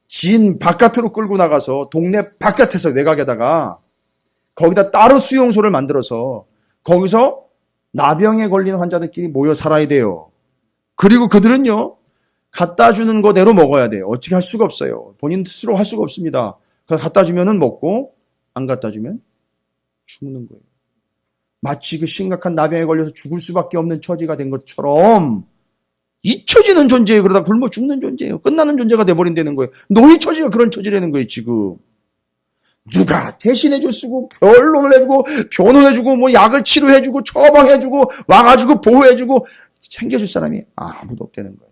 진 바깥으로 끌고 나가서 동네 바깥에서 외곽에다가 거기다 따로 수용소를 만들어서 거기서 나병에 걸린 환자들끼리 모여 살아야 돼요. 그리고 그들은요 갖다 주는 거대로 먹어야 돼요. 어떻게 할 수가 없어요. 본인 스스로 할 수가 없습니다. 그래서 갖다 주면은 먹고 안 갖다 주면 죽는 거예요. 마치 그 심각한 나병에 걸려서 죽을 수밖에 없는 처지가 된 것처럼 잊혀지는 존재예요. 그러다 굶어 죽는 존재예요. 끝나는 존재가 돼버린다는 거예요. 너희 처지가 그런 처지라는 거예요. 지금 누가 대신해줬고 변론을 해주고 변호해주고 뭐 약을 치료해주고 처방해주고 와가지고 보호해주고 챙겨줄 사람이 아무도 없다는 거예요.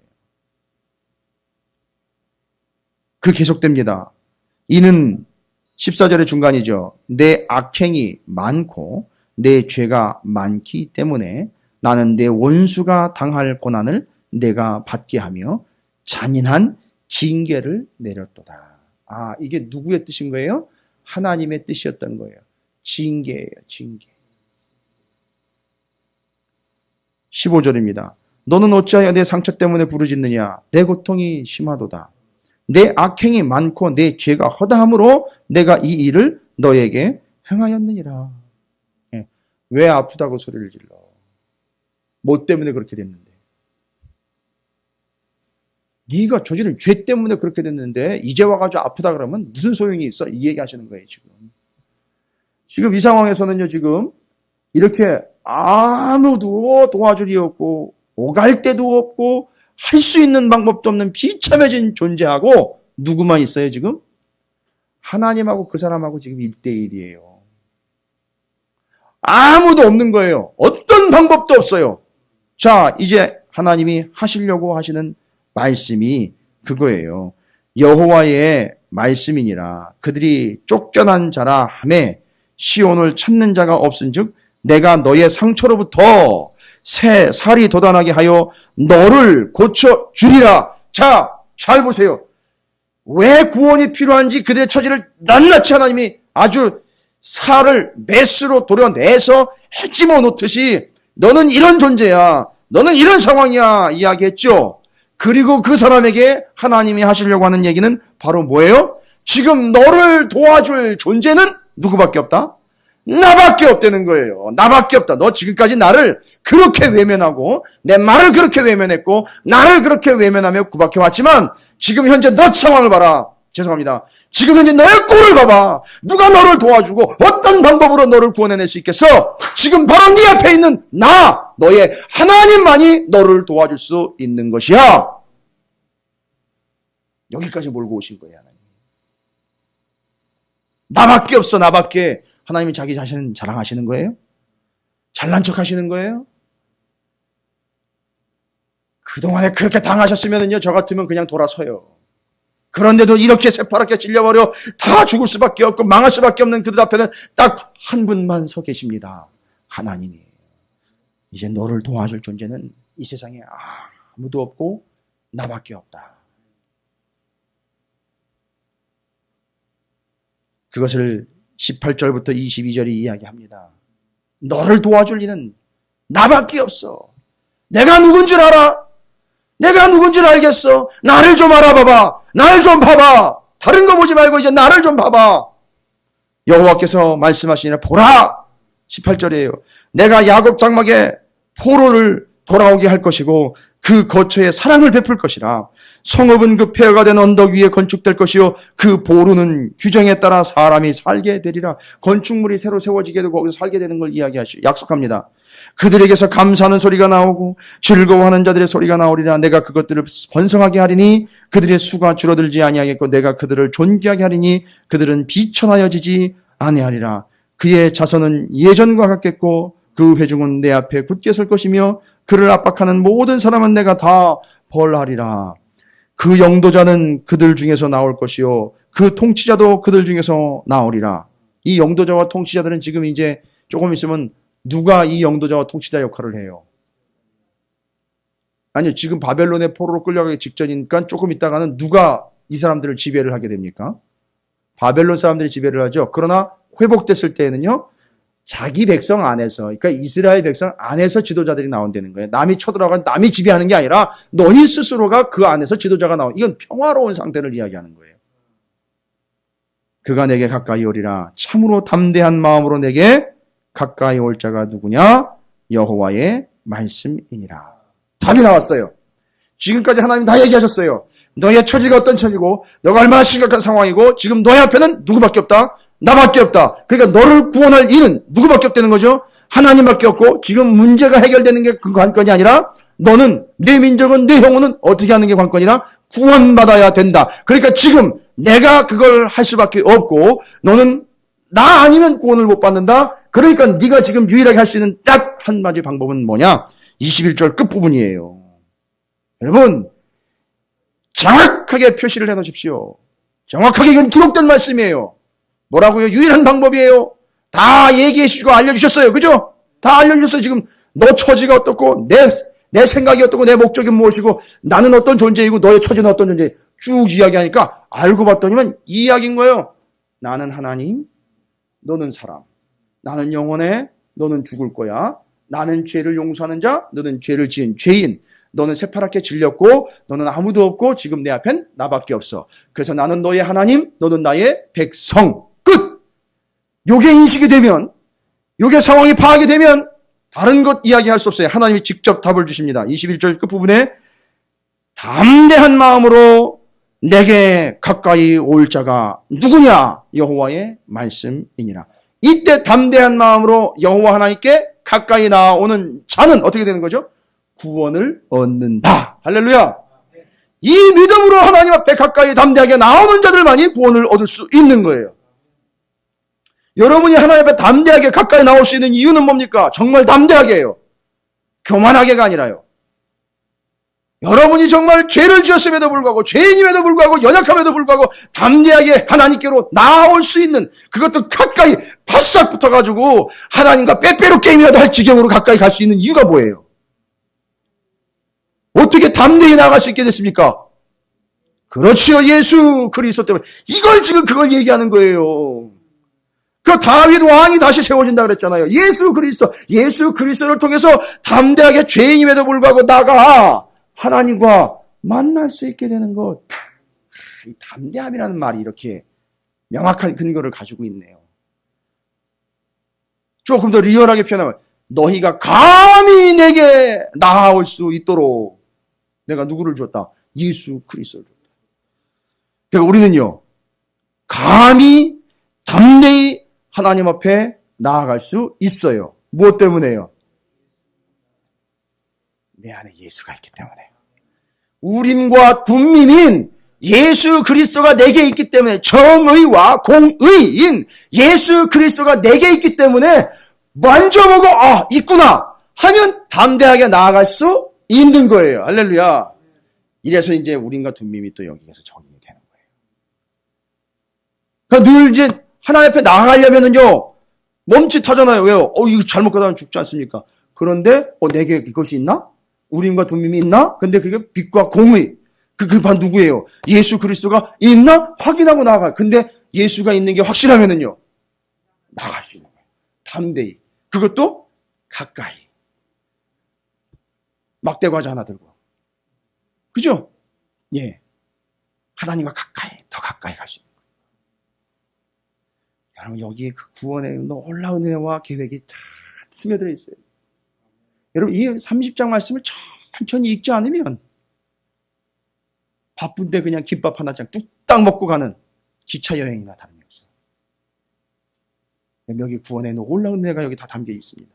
그 계속됩니다. 이는 14절의 중간이죠. 내 악행이 많고 내 죄가 많기 때문에 나는 내 원수가 당할 고난을 내가 받게 하며 잔인한 징계를 내렸도다. 이게 누구의 뜻인 거예요? 하나님의 뜻이었던 거예요. 징계예요. 징계. 15절입니다. 너는 어찌하여 내 상처 때문에 부르짖느냐? 내 고통이 심하도다. 내 악행이 많고 내 죄가 허다함으로 내가 이 일을 너에게 행하였느니라. 왜 아프다고 소리를 질러? 뭐 때문에 그렇게 됐는데? 네가 저지른 죄 때문에 그렇게 됐는데 이제 와가지고 아프다 그러면 무슨 소용이 있어? 이 얘기 하시는 거예요 지금. 지금 이 상황에서는요 지금 이렇게 아무도 도와줄이 없고 오갈 데도 없고 할 수 있는 방법도 없는 비참해진 존재하고 누구만 있어요 지금? 하나님하고 그 사람하고 지금 1대1이에요. 아무도 없는 거예요. 어떤 방법도 없어요. 자, 이제 하나님이 하시려고 하시는 말씀이 그거예요. 여호와의 말씀이니라. 그들이 쫓겨난 자라 하매 시온을 찾는 자가 없은즉 내가 너의 상처로부터 새 살이 돋아나게 하여 너를 고쳐 주리라. 자, 잘 보세요. 왜 구원이 필요한지 그들의 처지를 낱낱이 하나님이 아주 살을 메스로 도려내서 해집어 놓듯이 너는 이런 존재야. 너는 이런 상황이야. 이야기했죠. 그리고 그 사람에게 하나님이 하시려고 하는 얘기는 바로 뭐예요? 지금 너를 도와줄 존재는 누구밖에 없다? 나밖에 없다는 거예요. 나밖에 없다. 너 지금까지 나를 그렇게 외면하고 내 말을 그렇게 외면했고 나를 그렇게 외면하며 구박해 왔지만 지금 현재 너 상황을 봐라. 죄송합니다. 지금 현재 너의 꼴을 봐봐. 누가 너를 도와주고 어떤 방법으로 너를 구원해낼 수 있겠어? 지금 바로 네 앞에 있는 나, 너의 하나님만이 너를 도와줄 수 있는 것이야. 여기까지 몰고 오신 거예요, 하나님. 나밖에 없어, 나밖에. 하나님이 자기 자신을 자랑하시는 거예요? 잘난 척 하시는 거예요? 그동안에 그렇게 당하셨으면요, 저 같으면 그냥 돌아서요. 그런데도 이렇게 새파랗게 찔려버려 다 죽을 수밖에 없고 망할 수밖에 없는 그들 앞에는 딱 한 분만 서 계십니다. 하나님이에요. 이제 너를 도와줄 존재는 이 세상에 아무도 없고 나밖에 없다. 그것을 18절부터 22절이 이야기합니다. 너를 도와줄 이는 나밖에 없어. 내가 누군 줄 알아? 내가 누군 줄 알겠어? 나를 좀 알아봐봐. 나를 좀 봐봐. 다른 거 보지 말고 이제 나를 좀 봐봐. 여호와께서 말씀하시니라. 보라! 18절이에요. 내가 야곱 장막에 포로를 돌아오게 할 것이고 그 거처에 사랑을 베풀 것이라. 성읍은 그 폐허가 된 언덕 위에 건축될 것이요 그 보루는 규정에 따라 사람이 살게 되리라. 건축물이 새로 세워지게 되고 거기서 살게 되는 걸 약속합니다. 그들에게서 감사하는 소리가 나오고 즐거워하는 자들의 소리가 나오리라. 내가 그것들을 번성하게 하리니 그들의 수가 줄어들지 아니하겠고 내가 그들을 존귀하게 하리니 그들은 비천하여지지 아니하리라. 그의 자손은 예전과 같겠고 그 회중은 내 앞에 굳게 설 것이며 그를 압박하는 모든 사람은 내가 다 벌하리라. 그 영도자는 그들 중에서 나올 것이요 그 통치자도 그들 중에서 나오리라. 이 영도자와 통치자들은 지금 이제 조금 있으면 누가 이 영도자와 통치자 역할을 해요? 아니요, 지금 바벨론의 포로로 끌려가기 직전이니까 조금 있다가는 누가 이 사람들을 지배를 하게 됩니까? 바벨론 사람들이 지배를 하죠. 그러나 회복됐을 때에는요, 자기 백성 안에서, 그러니까 이스라엘 백성 안에서 지도자들이 나온다는 거예요. 남이 쳐들어가 남이 지배하는 게 아니라 너희 스스로가 그 안에서 지도자가 나온, 이건 평화로운 상태를 이야기하는 거예요. 그가 내게 가까이 오리라. 참으로 담대한 마음으로 내게 가까이 올 자가 누구냐? 여호와의 말씀이니라. 답이 나왔어요. 지금까지 하나님 다 얘기하셨어요. 너의 처지가 어떤 처지고 너가 얼마나 심각한 상황이고 지금 너의 앞에는 누구밖에 없다? 나밖에 없다. 그러니까 너를 구원할 이는 누구밖에 없다는 거죠? 하나님밖에 없고 지금 문제가 해결되는 게 그 관건이 아니라 너는, 내 민족은, 내 영혼은 어떻게 하는 게 관건이라? 구원받아야 된다. 그러니까 지금 내가 그걸 할 수밖에 없고 너는 나 아니면 구원을 못 받는다. 그러니까 네가 지금 유일하게 할 수 있는 딱 한 가지 방법은 뭐냐? 21절 끝부분이에요. 여러분, 정확하게 표시를 해놓으십시오. 정확하게 이건 기록된 말씀이에요. 뭐라고요? 유일한 방법이에요. 다 얘기해 주시고 알려주셨어요. 그죠? 다 알려주셨어요. 지금 너 처지가 어떻고 내 생각이 어떻고 내 목적이 무엇이고 나는 어떤 존재이고 너의 처지는 어떤 존재, 쭉 이야기하니까 알고 봤더니만 이 이야기인 거예요. 나는 하나님, 너는 사람. 나는 영원해, 너는 죽을 거야. 나는 죄를 용서하는 자, 너는 죄를 지은 죄인. 너는 새파랗게 질렸고 너는 아무도 없고 지금 내 앞엔 나밖에 없어. 그래서 나는 너의 하나님, 너는 나의 백성. 끝! 요게 인식이 되면, 요게 상황이 파악이 되면 다른 것 이야기할 수 없어요. 하나님이 직접 답을 주십니다. 21절 끝부분에 담대한 마음으로 내게 가까이 올 자가 누구냐? 여호와의 말씀이니라. 이때 담대한 마음으로 여호와 하나님께 가까이 나오는 자는 어떻게 되는 거죠? 구원을 얻는다. 할렐루야. 이 믿음으로 하나님 앞에 가까이 담대하게 나오는 자들만이 구원을 얻을 수 있는 거예요. 여러분이 하나님 앞에 담대하게 가까이 나올 수 있는 이유는 뭡니까? 정말 담대하게 해요. 교만하게가 아니라요. 여러분이 정말 죄를 지었음에도 불구하고 죄인임에도 불구하고 연약함에도 불구하고 담대하게 하나님께로 나올 수 있는, 그것도 가까이 바싹 붙어가지고 하나님과 빼빼로 게임이라도 할 지경으로 가까이 갈 수 있는 이유가 뭐예요? 어떻게 담대히 나갈 수 있게 됐습니까? 그렇지요. 예수 그리스도 때문에. 이걸 지금 그걸 얘기하는 거예요. 그 다윗 왕이 다시 세워진다 그랬잖아요. 예수 그리스도를 통해서 담대하게 죄인임에도 불구하고 나가 하나님과 만날 수 있게 되는 것. 이 담대함이라는 말이 이렇게 명확한 근거를 가지고 있네요. 조금 더 리얼하게 표현하면 너희가 감히 내게 나아올 수 있도록 내가 누구를 줬다? 예수 그리스도를 줬다. 그러니까 우리는요, 감히 담대히 하나님 앞에 나아갈 수 있어요. 무엇 때문에요? 내 안에 예수가 있기 때문에. 우림과 둠밈인 예수 그리스도가 내게 있기 때문에, 정의와 공의인 예수 그리스도가 내게 있기 때문에 만져보고 있구나 하면 담대하게 나아갈 수 있는 거예요. 할렐루야. 이래서 이제 우림과 둠밈이 또 여기에서 적용이 되는 거예요. 그러니까 늘 이제 하나님 앞에 나아가려면은요, 멈칫하잖아요. 왜요? 이거 잘못 가다면 죽지 않습니까? 그런데 내게 이것이 있나? 우림과 둠밈이 있나? 근데 그게 빛과 공의. 그게 바로 누구예요? 예수 그리스도가 있나? 확인하고 나아가. 근데 예수가 있는 게 확실하면은요, 나아갈 수 있는 거예요. 담대히. 그것도 가까이. 막대과자 하나 들고. 그죠? 예. 하나님과 가까이, 더 가까이 갈 수 있는 거예요. 여러분, 여기에 그 구원의 놀라운 은혜와 계획이 다 스며들어 있어요. 여러분, 이 30장 말씀을 천천히 읽지 않으면 바쁜데 그냥 김밥 하나 장 뚝딱 먹고 가는 기차 여행이나 다름이 없어요. 여기 구원의 놀라운 은혜가 여기 다 담겨 있습니다.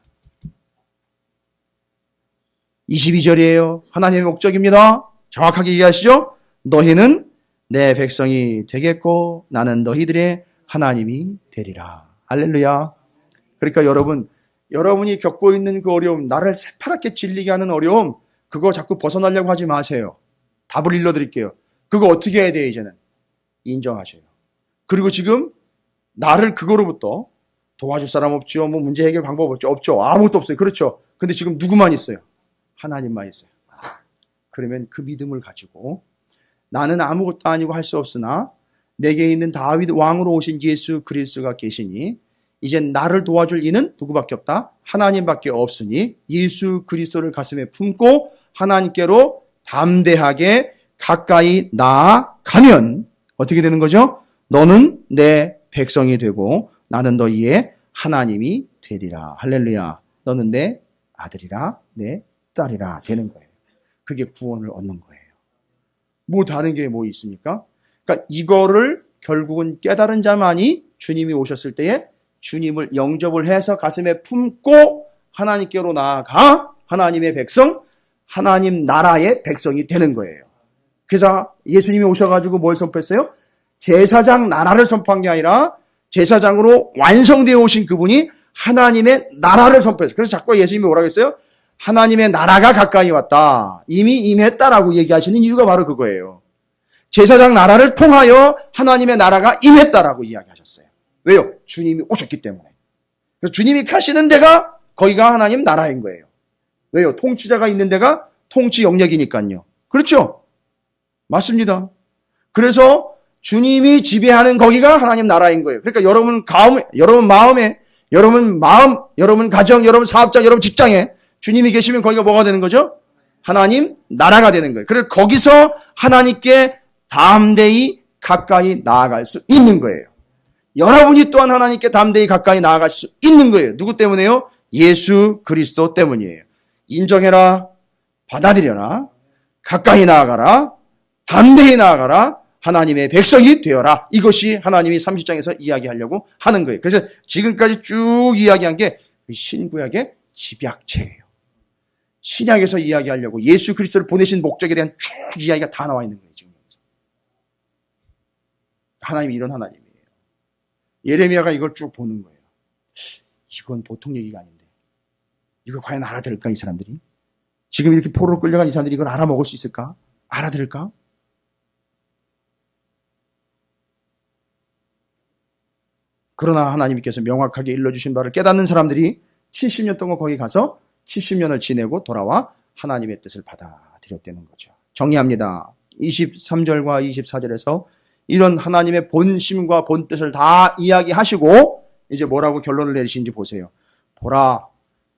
22절이에요. 하나님의 목적입니다. 정확하게 이해하시죠? 너희는 내 백성이 되겠고 나는 너희들의 하나님이 되리라. 할렐루야. 그러니까 여러분이 겪고 있는 그 어려움, 나를 새파랗게 질리게 하는 어려움, 그거 자꾸 벗어나려고 하지 마세요. 답을 일러드릴게요. 그거 어떻게 해야 돼요, 이제는? 인정하셔요. 그리고 지금 나를 그거로부터 도와줄 사람 없죠. 문제 해결 방법 없죠. 없죠. 아무것도 없어요. 그렇죠. 근데 지금 누구만 있어요? 하나님만 있어요. 그러면 그 믿음을 가지고 나는 아무것도 아니고 할 수 없으나 내게 있는 다윗 왕으로 오신 예수 그리스도가 계시니 이제 나를 도와줄 이는 누구밖에 없다? 하나님밖에 없으니 예수 그리스도를 가슴에 품고 하나님께로 담대하게 가까이 나아가면 어떻게 되는 거죠? 너는 내 백성이 되고 나는 너희의 하나님이 되리라. 할렐루야. 너는 내 아들이라 내 딸이라 되는 거예요. 그게 구원을 얻는 거예요. 뭐 다른 게 뭐 있습니까? 그러니까 이거를 결국은 깨달은 자만이 주님이 오셨을 때에 주님을 영접을 해서 가슴에 품고 하나님께로 나아가 하나님의 백성, 하나님 나라의 백성이 되는 거예요. 그래서 예수님이 오셔가지고 뭘 선포했어요? 제사장 나라를 선포한 게 아니라 제사장으로 완성되어 오신 그분이 하나님의 나라를 선포했어요. 그래서 자꾸 예수님이 뭐라고 했어요? 하나님의 나라가 가까이 왔다. 이미 임했다라고 얘기하시는 이유가 바로 그거예요. 제사장 나라를 통하여 하나님의 나라가 임했다라고 이야기하셨어요. 왜요? 주님이 오셨기 때문에. 그래서 주님이 가시는 데가 거기가 하나님 나라인 거예요. 왜요? 통치자가 있는 데가 통치 영역이니까요. 그렇죠? 맞습니다. 그래서 주님이 지배하는 거기가 하나님 나라인 거예요. 그러니까 여러분 마음, 여러분 가정, 여러분 사업장, 여러분 직장에 주님이 계시면 거기가 뭐가 되는 거죠? 하나님 나라가 되는 거예요. 그래서 거기서 하나님께 담대히 가까이 나아갈 수 있는 거예요. 여러분이 또한 하나님께 담대히 가까이 나아갈 수 있는 거예요. 누구 때문에요? 예수 그리스도 때문이에요. 인정해라, 받아들여라, 가까이 나아가라, 담대히 나아가라, 하나님의 백성이 되어라. 이것이 하나님이 30장에서 이야기하려고 하는 거예요. 그래서 지금까지 쭉 이야기한 게 신구약의 집약체예요. 신약에서 이야기하려고 예수 그리스도를 보내신 목적에 대한 쭉 이야기가 다 나와 있는 거예요. 지금 하나님이 이런 하나님이에요. 예레미야가 이걸 쭉 보는 거예요. 이건 보통 얘기가 아닌데 이거 과연 알아들을까 이 사람들이? 지금 이렇게 포로로 끌려간 이 사람들이 이걸 알아먹을 수 있을까? 알아들을까? 그러나 하나님께서 명확하게 일러주신 바를 깨닫는 사람들이 70년 동안 거기 가서 70년을 지내고 돌아와 하나님의 뜻을 받아들였다는 거죠. 정리합니다. 23절과 24절에서 이런 하나님의 본심과 본뜻을 다 이야기하시고 이제 뭐라고 결론을 내리시는지 보세요. 보라,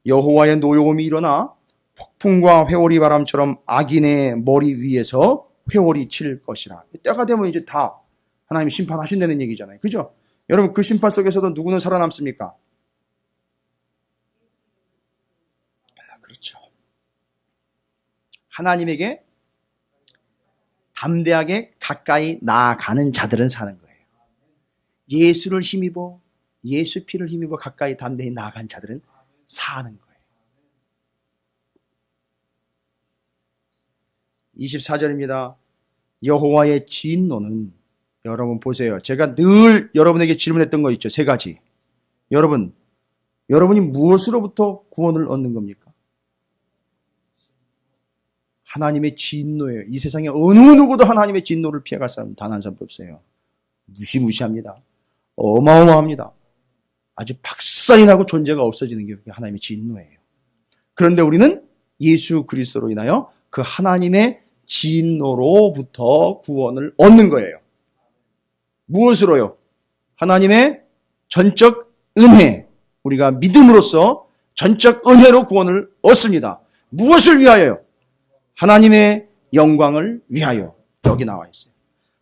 여호와의 노여움이 일어나 폭풍과 회오리 바람처럼 악인의 머리 위에서 회오리 칠 것이라. 때가 되면 이제 다 하나님이 심판하신다는 얘기잖아요. 그죠? 여러분 그 심판 속에서도 누구는 살아남습니까? 그렇죠. 하나님에게 담대하게 가까이 나아가는 자들은 사는 거예요. 예수를 힘입어, 예수 피를 힘입어 가까이 담대히 나아간 자들은 사는 거예요. 24절입니다. 여호와의 진노는, 여러분 보세요. 제가 늘 여러분에게 질문했던 거 있죠. 3가지. 여러분이 무엇으로부터 구원을 얻는 겁니까? 하나님의 진노예요. 이 세상에 어느 누구도 하나님의 진노를 피해갈 사람 단 한 사람도 없어요. 무시무시합니다. 어마어마합니다. 아주 박살이 나고 존재가 없어지는 게 하나님의 진노예요. 그런데 우리는 예수 그리스도로 인하여 그 하나님의 진노로부터 구원을 얻는 거예요. 무엇으로요? 하나님의 전적 은혜, 우리가 믿음으로써 전적 은혜로 구원을 얻습니다. 무엇을 위하여요? 하나님의 영광을 위하여. 여기 나와 있어요.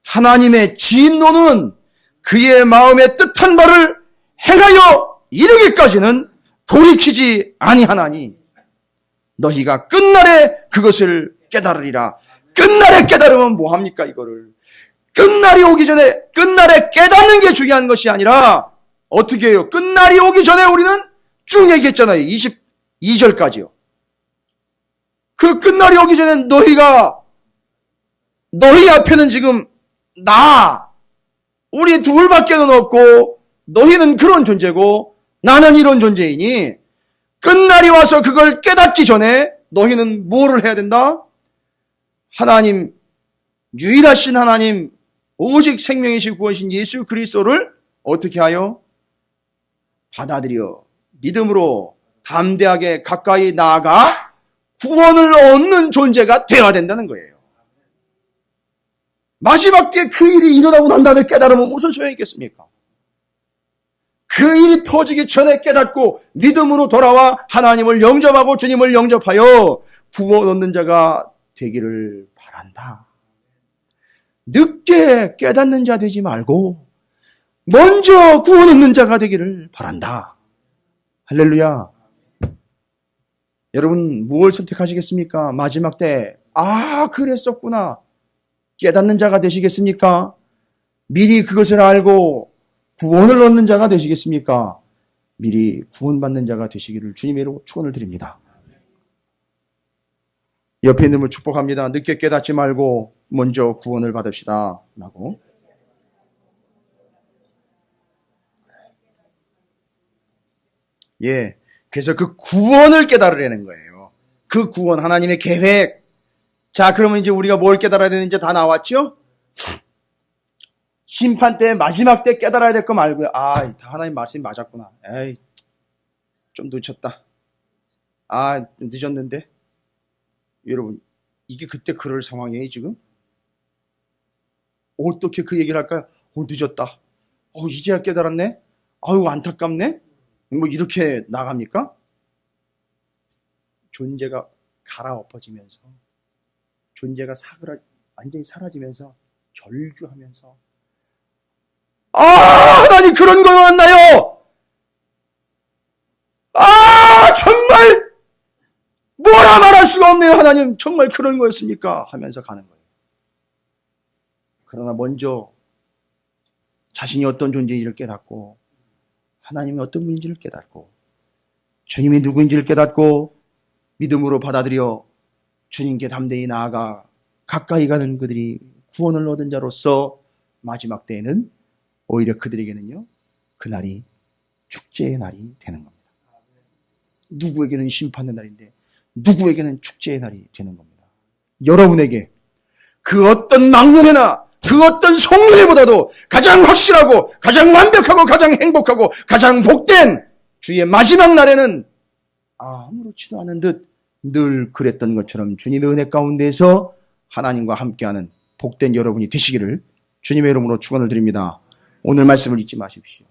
하나님의 진노는 그의 마음에 뜻한 바를 행하여 이르기까지는 돌이키지 아니하나니 너희가 끝날에 그것을 깨달으리라. 끝날에 깨달으면 뭐합니까? 이거를 끝날이 오기 전에, 끝날에 깨닫는 게 중요한 것이 아니라 어떻게 해요? 끝날이 오기 전에 우리는 쭉 얘기했잖아요. 22절까지요. 그 끝날이 오기 전에 너희 앞에는 지금 우리 둘밖에는 없고 너희는 그런 존재고 나는 이런 존재이니 끝날이 와서 그걸 깨닫기 전에 너희는 뭐를 해야 된다? 하나님, 유일하신 하나님, 오직 생명이시고 구원이신 예수 그리스도를 어떻게 하여? 받아들여 믿음으로 담대하게 가까이 나아가 구원을 얻는 존재가 되어야 된다는 거예요. 마지막 때 그 일이 일어나고 난 다음에 깨달으면 무슨 소용이 있겠습니까? 그 일이 터지기 전에 깨닫고 믿음으로 돌아와 하나님을 영접하고 주님을 영접하여 구원 얻는 자가 되기를 바란다. 늦게 깨닫는 자 되지 말고 먼저 구원 얻는 자가 되기를 바란다. 할렐루야. 여러분 무엇을 선택하시겠습니까? 마지막 때 그랬었구나 깨닫는 자가 되시겠습니까? 미리 그것을 알고 구원을 얻는 자가 되시겠습니까? 미리 구원받는 자가 되시기를 주님의 이름으로 축원을 드립니다. 옆에 있는 분을 축복합니다. 늦게 깨닫지 말고 먼저 구원을 받읍시다 라고. 그래서 그 구원을 깨달으려는 거예요. 그 구원, 하나님의 계획. 자, 그러면 이제 우리가 뭘 깨달아야 되는지 다 나왔죠? 심판 때, 마지막 때 깨달아야 될 거 말고요. 다 하나님 말씀이 맞았구나. 좀 늦췄다. 좀 늦었는데. 여러분, 이게 그때 그럴 상황이에요, 지금? 어떻게 그 얘기를 할까요? 늦었다. 이제야 깨달았네? 안타깝네? 뭐 이렇게 나갑니까? 존재가 갈아엎어지면서, 존재가 완전히 사라지면서, 절규하면서, 하나님 그런 거였나요? 정말 뭐라 말할 수가 없네요. 하나님 정말 그런 거였습니까? 하면서 가는 거예요. 그러나 먼저 자신이 어떤 존재인지를 깨닫고 하나님이 어떤 분인지를 깨닫고 주님이 누구인지를 깨닫고 믿음으로 받아들여 주님께 담대히 나아가 가까이 가는 그들이 구원을 얻은 자로서 마지막 때에는 오히려 그들에게는요, 그날이 축제의 날이 되는 겁니다. 누구에게는 심판의 날인데 누구에게는 축제의 날이 되는 겁니다. 여러분에게 그 어떤 막론해나 그 어떤 속론에보다도 가장 확실하고 가장 완벽하고 가장 행복하고 가장 복된 주의 마지막 날에는 아무렇지도 않은 듯 늘 그랬던 것처럼 주님의 은혜 가운데서 하나님과 함께하는 복된 여러분이 되시기를 주님의 이름으로 축원을 드립니다. 오늘 말씀을 잊지 마십시오.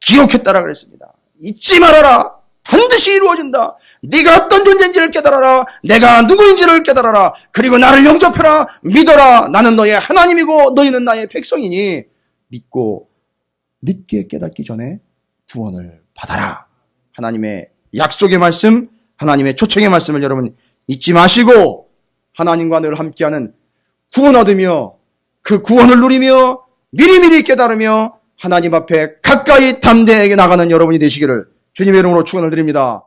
기억했다라 그랬습니다. 잊지 말아라. 반드시 이루어진다. 네가 어떤 존재인지를 깨달아라. 내가 누구인지를 깨달아라. 그리고 나를 영접해라. 믿어라. 나는 너의 하나님이고 너희는 나의 백성이니 믿고 늦게 깨닫기 전에 구원을 받아라. 하나님의 약속의 말씀, 하나님의 초청의 말씀을 여러분 잊지 마시고 하나님과 늘 함께하는 구원 얻으며 그 구원을 누리며 미리미리 깨달으며 하나님 앞에 가까이 담대하게 나가는 여러분이 되시기를 주님의 이름으로 축원을 드립니다.